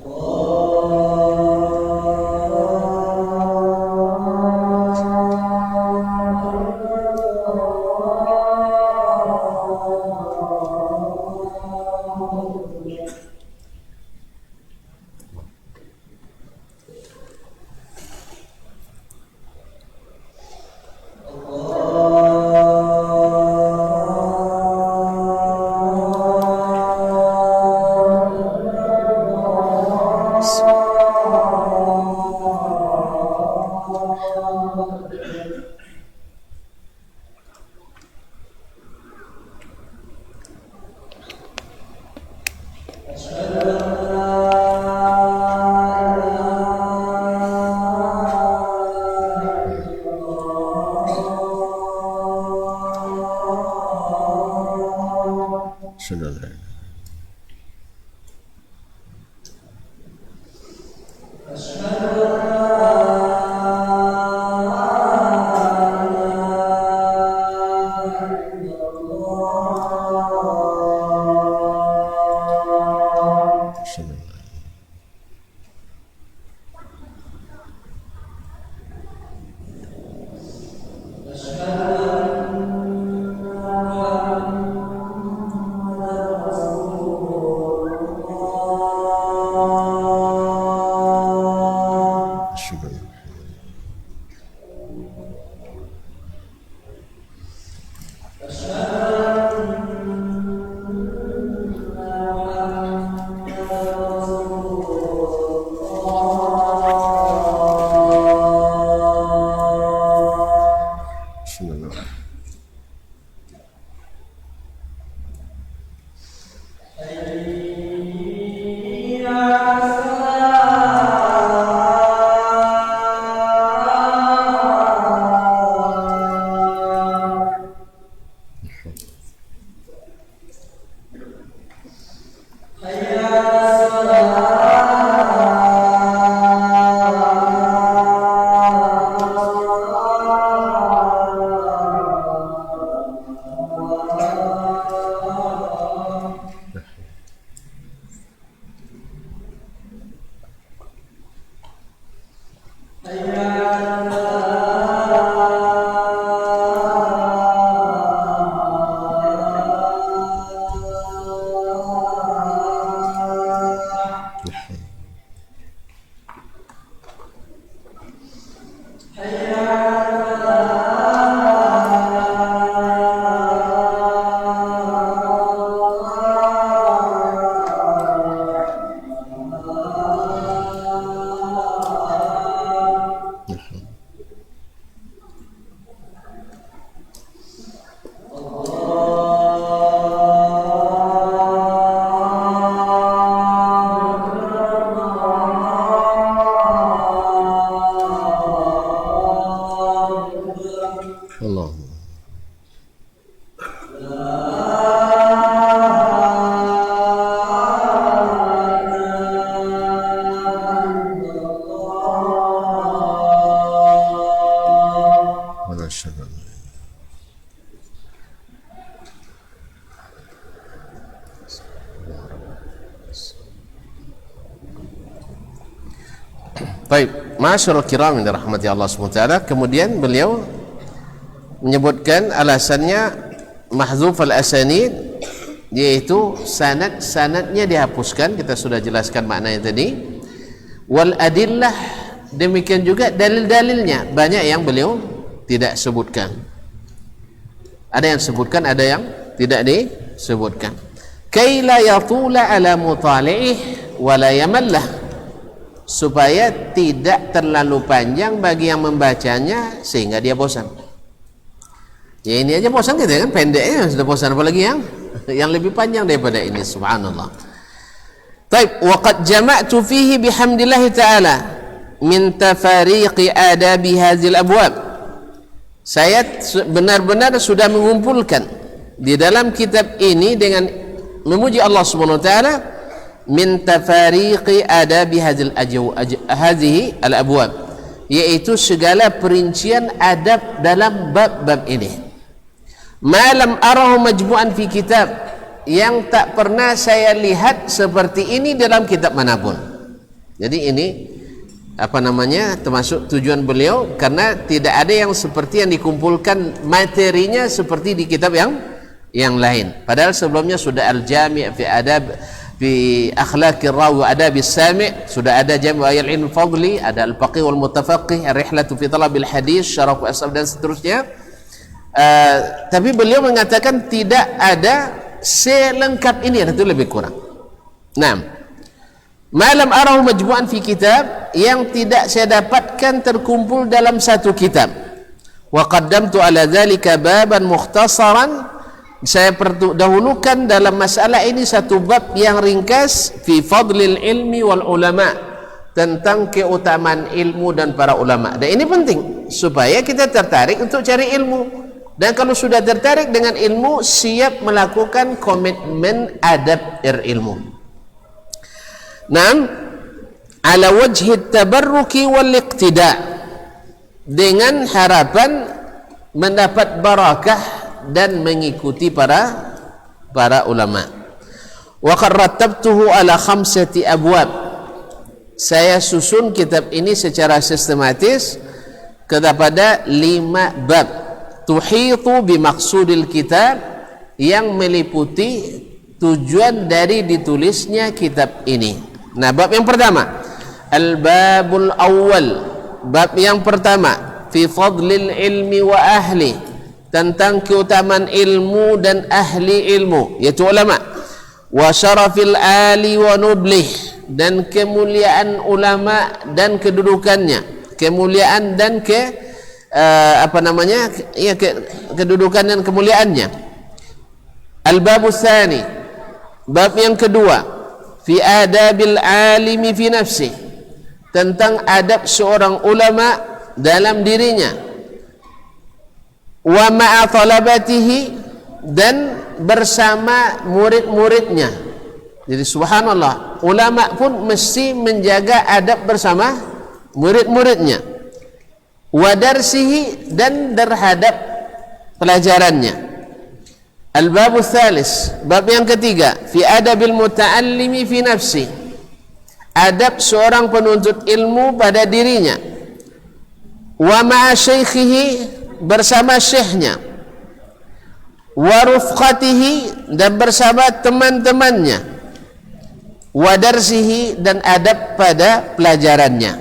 Allah Baik, ma'asyiral kiram yang dirahmati Allah SWT. Kemudian beliau menyebutkan alasannya mahdzuf al-asanid, yaitu sanadnya dihapuskan. Kita sudah jelaskan maknanya tadi. Wal adillah, demikian juga dalil-dalilnya banyak yang beliau tidak sebutkan. Ada yang sebutkan, ada yang tidak disebutkan. Kaila yatula ala mutali'ih wa la yamallah, supaya tidak terlalu panjang bagi yang membacanya sehingga dia bosan. Ya ini aja bosan gitu kan, pendeknya sudah bosan, apalagi yang lebih panjang daripada ini. Subhanallah. Taib, wa qad jama'tu fihi bihamdillah ta'ala min tafariqi adabi hadzal abwab. Saya benar-benar sudah mengumpulkan di dalam kitab ini dengan memuji Allah Subhanahu wa taala min tafariqi adabi hadhihi al-abwab, yaitu segala perincian adab dalam bab-bab ini. Ma lam arahu majmu'an fi kitab, yang tak pernah saya lihat seperti ini dalam kitab manapun. Jadi ini termasuk tujuan beliau, karena tidak ada yang seperti yang dikumpulkan materinya seperti di kitab yang lain. Padahal sebelumnya sudah al-jami' fi adab fi akhlaqir rawi wa adabis sami', sudah ada jami' al-ilm fadli, ada al-faqih wal mutafaqih, ar-rihlatu fi talabil hadis, syaraf asab dan seterusnya. Tapi beliau mengatakan tidak ada selengkap ini, itu lebih kurang. Nah, malam arahu majmu'an fi kitab, yang tidak saya dapatkan terkumpul dalam satu kitab. Wa qaddamtu ala dzalika baban mukhtasaran, saya dahulukan dalam masalah ini satu bab yang ringkas, fi fadlil ilmi wal ulama, tentang keutamaan ilmu dan para ulama. Dan ini penting supaya kita tertarik untuk cari ilmu, dan kalau sudah tertarik dengan ilmu, siap melakukan komitmen adab ilmu. Nah, ala wajhi tabarruki wal iqtida, dengan harapan mendapat barakah dan mengikuti para ulama. Wa qad rattabtuhu ala 5 abwab, saya susun kitab ini secara sistematis kepada 5 bab, tuhitu bimaksudil kitab, yang meliputi tujuan dari ditulisnya kitab ini. Nah, bab yang pertama, al-babul awal, bab yang pertama, fi fadlil ilmi wa ahli, tentang keutamaan ilmu dan ahli ilmu, yaitu ulama. Wa syarafil ali wa nublih, dan kemuliaan ulama dan kedudukannya, kemuliaan dan kedudukan dan kemuliaannya. Al-babu tsani, bab yang kedua, fi adabil alimi fi nafsi, tentang adab seorang ulama dalam dirinya. Wa ma'a talabatihi, dan bersama murid-muridnya. Jadi subhanallah, ulama pun mesti menjaga adab bersama murid-muridnya. Wa darsihi, dan terhadap pelajarannya. Al-babu tsalis, bab yang ketiga, fi adabil muta'allimi fi nafsi, adab seorang penuntut ilmu pada dirinya. Wa ma'a syaikhihi, bersama syekhnya. Wa rufqatihi, dan bersama teman-temannya. Wa darsihi, dan adab pada pelajarannya.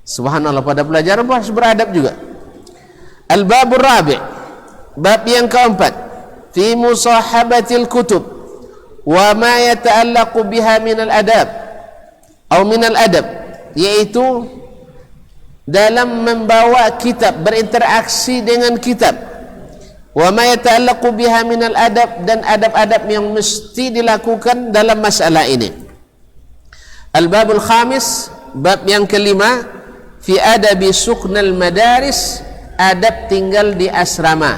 Subhanallah, pada pelajaran harus beradab juga. Al-babur rabi', bab yang keempat, fi musahabatil kutub wa ma yata'allaqu biha min al-adab atau min al-adab, yaitu dalam membawa kitab, berinteraksi dengan kitab. Wa ma yata'allaqu biha min al-adab, dan adab-adab yang mesti dilakukan dalam masalah ini. Al-babul khamis, bab yang kelima, fi adabi suknal madaris, adab tinggal di asrama,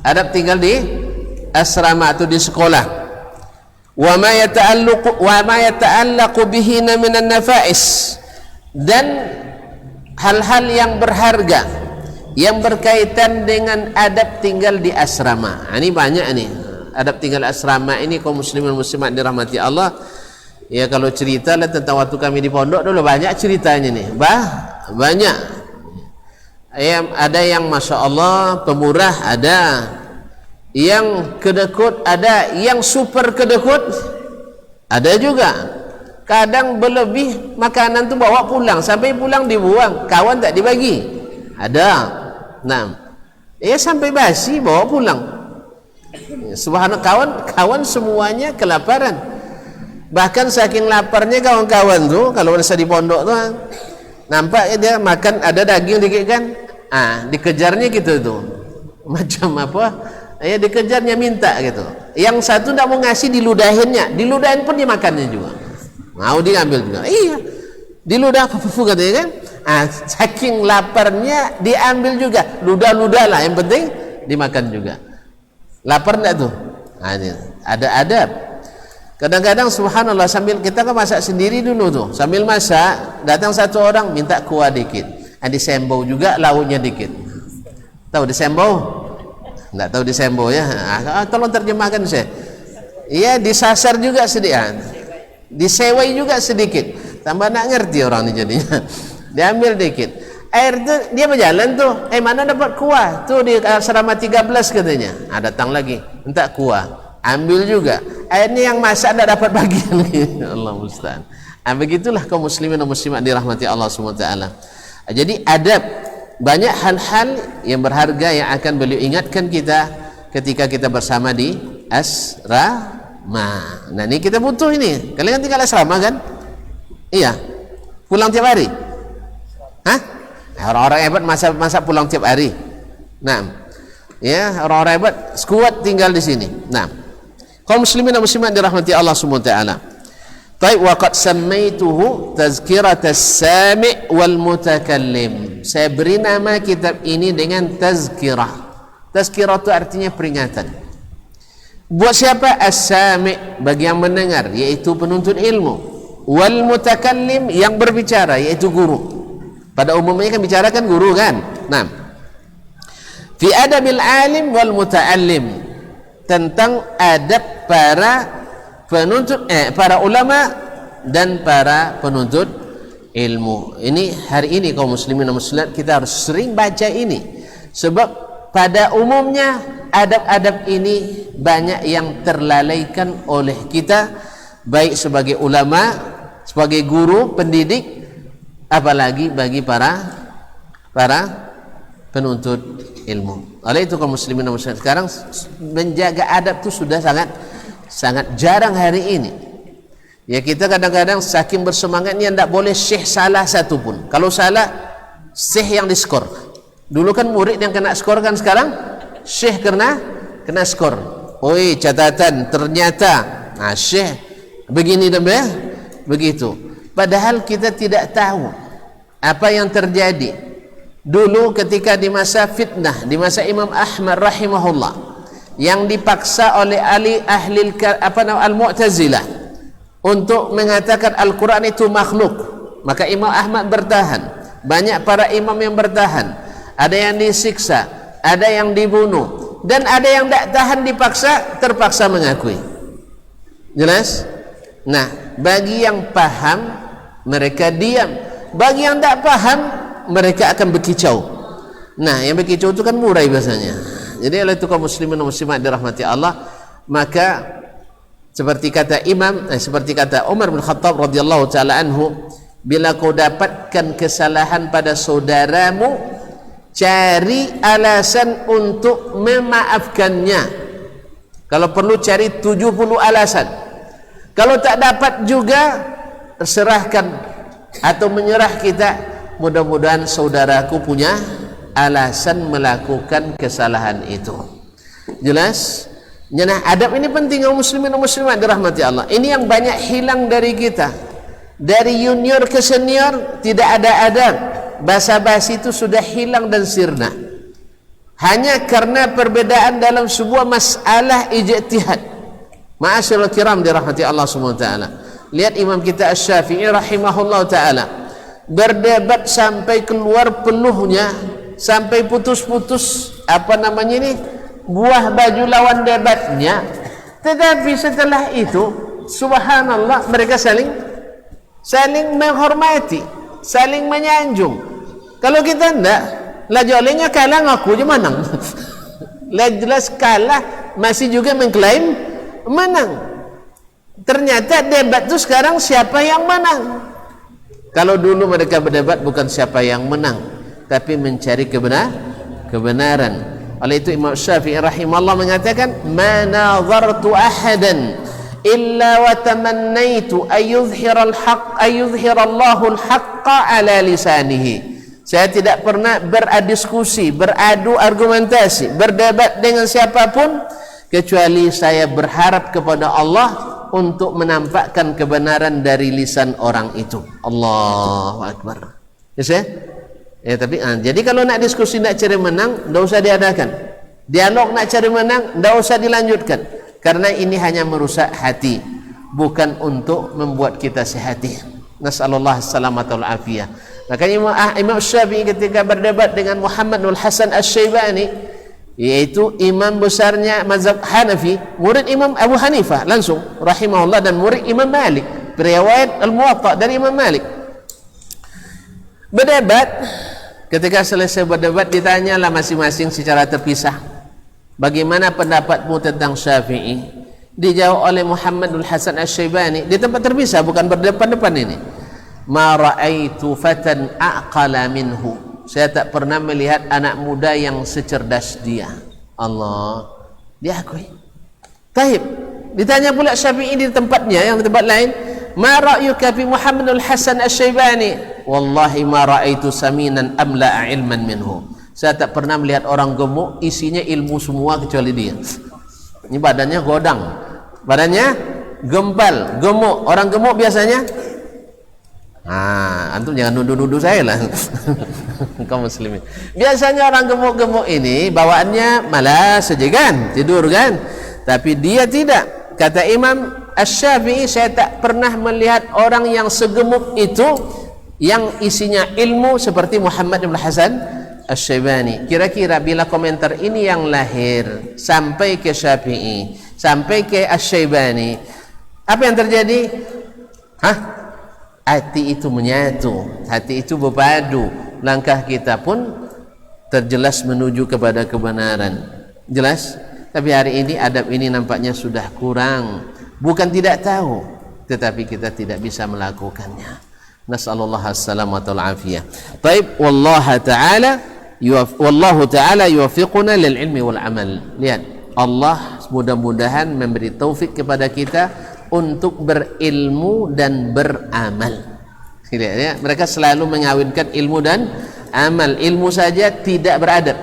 adab tinggal di asrama atau di sekolah. Wa ma yata'allaqu bihina minan nafais, dan hal-hal yang berharga yang berkaitan dengan adab tinggal di asrama. Ini banyak nih adab tinggal asrama ini, kaum muslimin muslimat dirahmati Allah. Ya, kalau cerita lah tentang waktu kami di pondok dulu, banyak ceritanya nih, banyak. Ada yang masya Allah pemurah, ada yang kedekut, ada yang super kedekut, ada juga. Kadang berlebih makanan tu bawa pulang, sampai pulang dibuang, kawan tak dibagi, ada. Nah, sampai basi bawa pulang. Subhanallah, kawan semuanya kelaparan. Bahkan saking laparnya kawan-kawan tu, kalau rasa di pondok tu, nampak dia makan ada daging dikit kan, dikejarnya gitu tu, macam apa? Dikejarnya minta gitu. Yang satu tak mau ngasih, diludahinnya, diludahin pun dimakannya juga, mau diambil juga. Iya, diludah katanya kan. Saking laparnya diambil juga, ludah-ludah lah, yang penting dimakan juga. Lapar enggak tuh? Ada adab. Kadang-kadang subhanallah, sambil kita kan masak sendiri dulu tuh, sambil masak datang satu orang minta kuah dikit, disembau juga lauknya dikit. Tahu disembau? Enggak tahu disembau ya? Tolong terjemahkan saya. Iya, disasar juga sedikit, disewai juga sedikit, tambah nak ngerti orang ini jadinya. Diambil dikit air tu, dia berjalan tuh, mana dapat kuah tuh di asrama 13 katanya. Datang lagi minta kuah, ambil juga airnya, yang masak tidak dapat bagian. Allah musta'an. Begitulah kaum muslimin dan muslimat dirahmati Allah SWT. Jadi adab, banyak hal-hal yang berharga yang akan beliau ingatkan kita ketika kita bersama di asrama. Nah, ini kita butuh ini. Kalian kan tinggal asrama kan? Iya, pulang tiap hari. Orang-orang hebat masa pulang tiap hari. Nah, ya, orang-orang hebat sekuat tinggal di sini. Nah, kaum muslimin dan muslimat dirahmati Allah SWT. Taib, wa qad sammaituhu tazkiratas sami' wal mutakallim. Saya beri nama kitab ini dengan tazkirah. Tazkirah itu artinya peringatan. Buat siapa? As-sami', bagi yang mendengar, yaitu penuntut ilmu. wal mutakallim, yang berbicara yaitu guru. Pada umumnya kan bicara kan guru kan. Nah, fi adabil alim wal muta'allim, tentang adab para penuntut para ulama dan para penuntut ilmu. Ini hari ini kaum muslimin dan muslimat kita harus sering baca ini, sebab pada umumnya adab-adab ini banyak yang terlalaikan oleh kita, baik sebagai ulama, sebagai guru, pendidik, apalagi bagi para penuntut ilmu. Oleh itu kaum muslimin dan muslimat, sekarang menjaga adab itu sudah sangat jarang hari ini. Ya, kita kadang-kadang saking bersemangatnya tidak boleh syekh salah satu pun. Kalau salah, syekh yang diskor. Dulu kan murid yang kena skor, kan sekarang syekh kena skor. Oi, catatan ternyata syekh begini dan begitu. Padahal kita tidak tahu apa yang terjadi dulu ketika di masa fitnah, di masa Imam Ahmad rahimahullah, yang dipaksa oleh ahli al-Mu'tazilah untuk mengatakan Al-Quran itu makhluk. Maka Imam Ahmad bertahan, banyak para imam yang bertahan, ada yang disiksa, ada yang dibunuh, dan ada yang tidak tahan, terpaksa mengakui. Jelas? Nah, bagi yang paham mereka diam, bagi yang tidak paham mereka akan berkicau. Nah, yang berkicau itu kan murai biasanya. Jadi oleh itu kaum muslimin dan muslimat dirahmati Allah, maka seperti kata Umar bin Khattab radhiyallahu taala anhu, bila kau dapatkan kesalahan pada saudaramu, cari alasan untuk memaafkannya. Kalau perlu cari 70 alasan. Kalau tak dapat juga, serahkan atau menyerah kita. Mudah-mudahan saudaraku punya alasan melakukan kesalahan itu. Jelas? Nah, adab ini penting kaum muslimin dan muslimat dirahmati Allah. Ini yang banyak hilang dari kita. Dari junior ke senior tidak ada adab. Basa-basi itu sudah hilang dan sirna. Hanya karena perbedaan dalam sebuah masalah ijtihad. Ma'asyiral kiram dirahmati Allah Subhanahu wa taala. Lihat imam kita Asy-Syafi'i rahimahullah taala berdebat sampai keluar peluhnya, sampai putus-putus buah baju lawan debatnya. Tetapi setelah itu subhanallah, mereka saling menghormati, saling menyanjung. Kalau kita enggak, lah jolenya kalah ngaku aja menang. Lah jelas kalah masih juga mengklaim menang. Ternyata debat itu sekarang siapa yang menang. Kalau dulu mereka berdebat bukan siapa yang menang, tapi mencari kebenaran. Oleh itu Imam Syafi'i rahimahullah mengatakan, "Ma nadhartu ahadan illa wa tamannaitu ayyuzhira Allahu al-haqqa ala lisanihi." Saya tidak pernah berdiskusi, beradu argumentasi, berdebat dengan siapapun kecuali saya berharap kepada Allah untuk menampakkan kebenaran dari lisan orang itu. Allahu akbar. Yes, ya? Ya, tapi jadi kalau nak diskusi, nak cari menang, tidak usah diadakan. Dialog nak cari menang, tidak usah dilanjutkan, karena ini hanya merusak hati, bukan untuk membuat kita sehati. Nasallallahu salamatul afiyah. Makanya Imam Syafi'i ketika berdebat dengan Muhammad bin Hasan Asy-Syaibani, yaitu imam besarnya mazhab Hanafi, murid Imam Abu Hanifah langsung rahimahullah, dan murid Imam Malik, riwayat Al-Muwatta dari Imam Malik. Berdebat, ketika selesai berdebat ditanyalah masing-masing secara terpisah, bagaimana pendapatmu tentang Syafi'i? Dijawab oleh Muhammad bin Hasan Asy-Syaibani di tempat terpisah, bukan berdepan-depan ini. Ma ra'aitu fatan aqala minhu. Saya tak pernah melihat anak muda yang secerdas dia. Allah, diakui. Taib. Ditanya pula Syafi'i di tempatnya, yang di tempat lain, ma ra'yuka fi Muhammad al-Hasan Asy-Syaibani? Wallahi ma ra'aitu saminan amla'a ilman minhu. Saya tak pernah melihat orang gemuk isinya ilmu semua kecuali dia. Ini badannya godang, badannya gempal, gemuk. Orang gemuk biasanya, antum jangan nuduh-nuduh saya lah. Kaum muslimin, biasanya orang gemuk-gemuk ini bawaannya malas saja kan, tidur kan. Tapi dia tidak. Kata Imam Asy-Syafi'i saya tak pernah melihat orang yang segemuk itu yang isinya ilmu seperti Muhammad bin Hasan Asy-Syaibani. Kira-kira bila komentar ini yang lahir sampai ke Syafi'i, sampai ke Asy-Syaibani, apa yang terjadi? Hati itu menyatu, hati itu berpadu, langkah kita pun terjelas menuju kepada kebenaran. Jelas? Tapi hari ini adab ini nampaknya sudah kurang. Bukan tidak tahu, tetapi kita tidak bisa melakukannya. Nas'alullah as-salamata wal afiyah. Baik, wallahu ta'ala yuwaffiquna lil ilmi wal amal. Lihat, Allah mudah-mudahan memberi taufik kepada kita untuk berilmu dan beramal. Lihat ya, mereka selalu mengawinkan ilmu dan amal. Ilmu saja tidak beradab,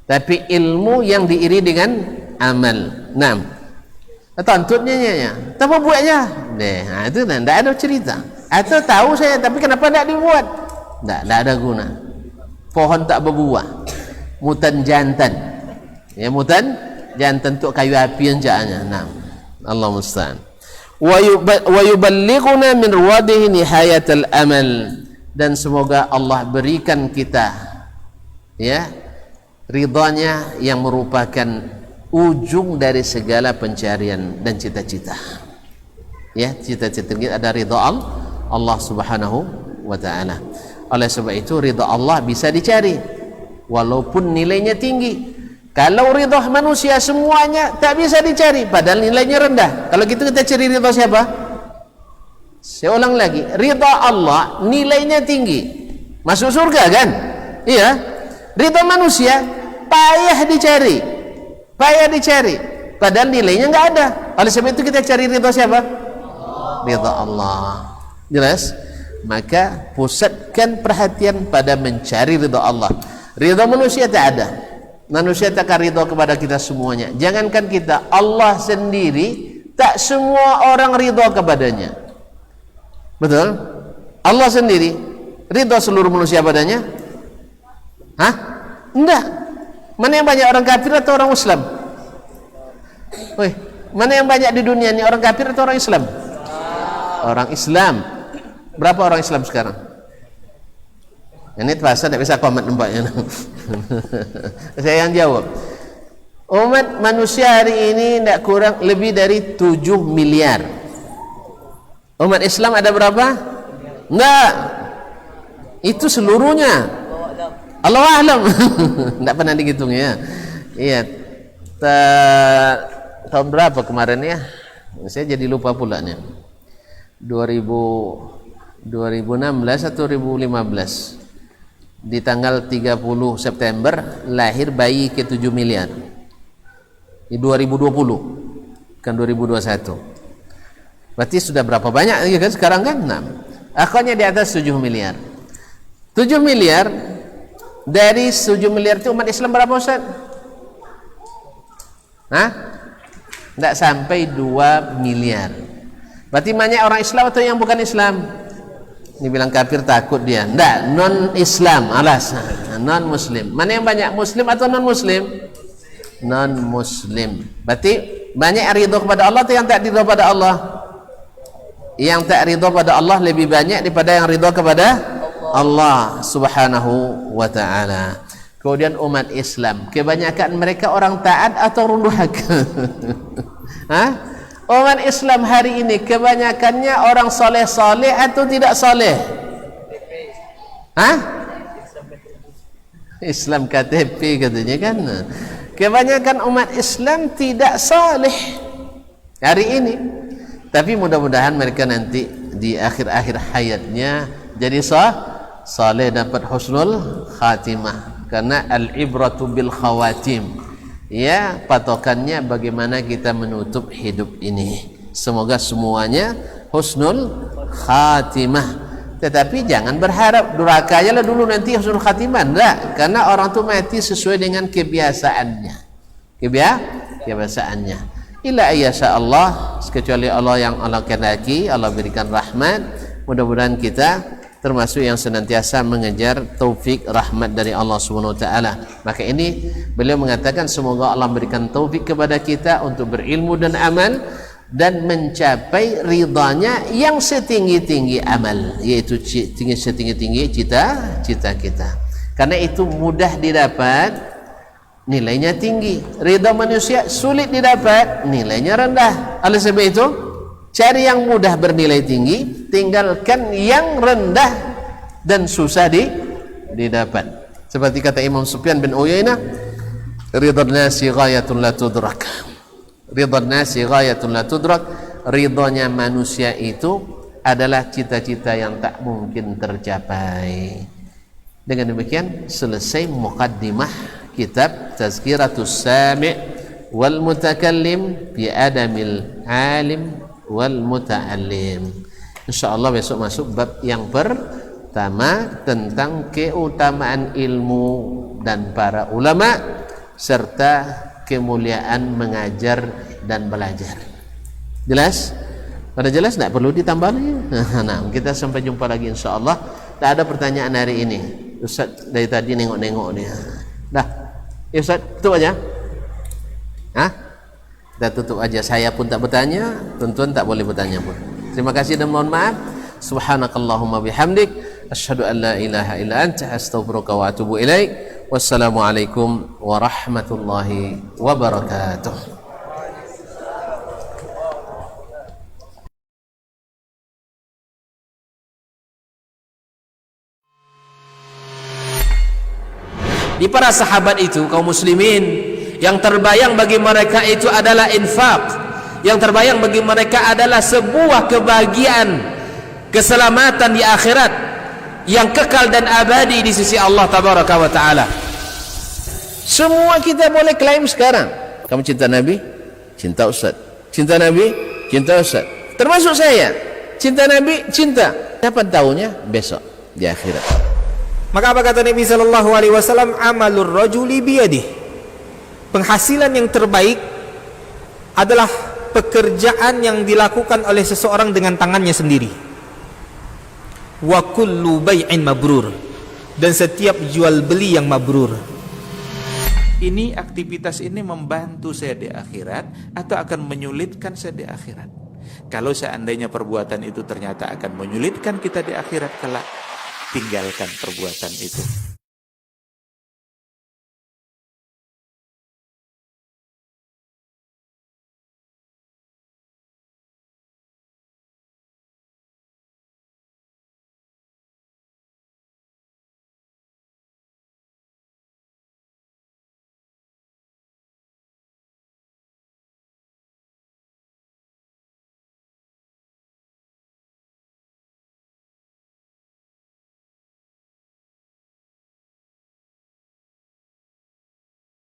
tapi ilmu yang diiri dengan amal. Tuntutnya apa buatnya? Itu tidak ada cerita. Atau tahu saya, tapi kenapa tidak dibuat? Tidak ada guna. Pohon tak berbuah, mutan jantan. Ya, mutan jantan untuk kayu api yang jahannya. Allah musta'an. Wa yuballighuna min ruwadihi nihayatal amal, dan semoga Allah berikan kita ya ridhanya yang merupakan ujung dari segala pencarian dan cita-cita. Ya, cita-cita kita ada ridha Allah Subhanahu wa ta'ala. Oleh sebab itu ridha Allah bisa dicari walaupun nilainya tinggi. Kalau ridha manusia semuanya tak bisa dicari, padahal nilainya rendah. Kalau gitu kita cari ridha siapa? Saya ulang lagi, ridha Allah nilainya tinggi, masuk surga kan? Iya. Ridha manusia payah dicari, padahal nilainya nggak ada. Oleh sebab itu kita cari ridha siapa? Ridha Allah. Jelas? Maka pusatkan perhatian pada mencari ridha Allah. Ridha manusia tak ada. Manusia tak akan ridha kepada kita semuanya. Jangankan kita, Allah sendiri tak semua orang ridha kepadanya. Betul? Allah sendiri ridha seluruh manusia padanya? Enggak. Mana yang banyak, orang kafir atau orang Islam? Mana yang banyak di dunia ini, orang kafir atau orang Islam? Orang Islam. Berapa orang Islam sekarang? Ini terasa tidak bisa komentar nampaknya. Saya yang jawab. Umat manusia hari ini tidak kurang lebih dari 7 miliar. Umat Islam ada berapa? Enggak. Itu seluruhnya. Allah a'lam. Tidak pernah dihitung ya. Iya. Tahun berapa kemarin ya? Saya jadi lupa pula nih. 2016 atau 2015. Di tanggal 30 September lahir bayi ke 7 miliar. Di 2020, kan 2021. Berarti sudah berapa banyak ya kan sekarang kan? Akhirnya di atas 7 miliar. 7 miliar dari 7 miliar itu umat Islam berapa Ustaz? Tidak sampai 2 miliar. Berarti banyak orang Islam atau yang bukan Islam? Ini bilang kafir takut dia. Enggak, non-Islam, alas. Non-Muslim. Mana yang banyak, Muslim atau non-Muslim? Non-Muslim. Berarti banyak yang ridho kepada Allah atau yang tak ridho pada Allah? Yang tak ridho pada Allah lebih banyak daripada yang ridho kepada Allah Subhanahu wa ta'ala. Kemudian umat Islam, kebanyakan mereka orang taat atau orang durhaka? Umat Islam hari ini kebanyakannya orang soleh-soleh atau tidak soleh? Islam KTP katanya kan. Kebanyakan umat Islam tidak soleh hari ini. Tapi mudah-mudahan mereka nanti di akhir-akhir hayatnya jadi soleh, dapat husnul khatimah. Karena al-ibratu bil khawatim. Ya, patokannya bagaimana kita menutup hidup ini. Semoga semuanya husnul khatimah. Tetapi jangan berharap durhaka aja lah dulu nanti husnul khatimah. Enggak, karena orang itu mati sesuai dengan kebiasaannya. Kebiasaannya. Illa ayyasha Allah, kecuali Allah yang Allah kehendaki, Allah berikan rahmat. Mudah-mudahan kita termasuk yang senantiasa mengejar taufik rahmat dari Allah Subhanahu wa taala. Maka ini beliau mengatakan semoga Allah memberikan taufik kepada kita untuk berilmu dan amal. dan mencapai ridhanya yang setinggi-tinggi amal, yaitu setinggi-tinggi cita-cita kita. Karena itu mudah didapat, nilainya tinggi. Ridha manusia sulit didapat, nilainya rendah. Oleh sebab itu, cari yang mudah bernilai tinggi, tinggalkan yang rendah dan susah didapat. Seperti kata Imam Sufyan bin Uyainah, ridha nasi ghayatun la tudrak. Ridha nasi ghayatun la tudrak. Ridhonya manusia itu adalah cita-cita yang tak mungkin tercapai. Dengan demikian selesai muqaddimah kitab Tazkiratus Sami' wal Mutakallim bi Adamil Alim wal Muta'allim. Insyaallah besok masuk bab yang pertama tentang keutamaan ilmu dan para ulama serta kemuliaan mengajar dan belajar. Jelas? Pada jelas, tidak perlu ditambah lagi. Nah, kita sampai jumpa lagi insyaallah. Tak ada pertanyaan hari ini. Ustaz dari tadi nengok-nengok dia. Dah. Ya Ustaz, tutup aja. Hah? Kita tutup aja. Saya pun tak bertanya, tuan-tuan tak boleh bertanya pun. Terima kasih dan mohon maaf. Subhanakallahumma bihamdik, asyhadu an la ilaha illa anta, astaghfiruka wa atubu ilaik. Wassalamualaikum warahmatullahi wabarakatuh. Di para sahabat itu, kaum muslimin, yang terbayang bagi mereka itu adalah infak. Yang terbayang bagi mereka adalah sebuah kebahagiaan, keselamatan di akhirat yang kekal dan abadi di sisi Allah tabaraka wa taala. Semua kita boleh klaim sekarang. Kamu cinta Nabi? Cinta Ustaz. Cinta Nabi? Cinta Ustaz. Termasuk saya. Cinta Nabi? Cinta. Kapan tahunya? Besok di akhirat. Maka apa kata Nabi sallallahu alaihi wasallam? Amalur rajuli biyadih. Penghasilan yang terbaik adalah pekerjaan yang dilakukan oleh seseorang dengan tangannya sendiri. Wa kullu bai'in mabrur. Dan setiap jual beli yang mabrur. Ini aktivitas ini membantu saya di akhirat atau akan menyulitkan saya di akhirat. Kalau seandainya perbuatan itu ternyata akan menyulitkan kita di akhirat kelak, tinggalkan perbuatan itu.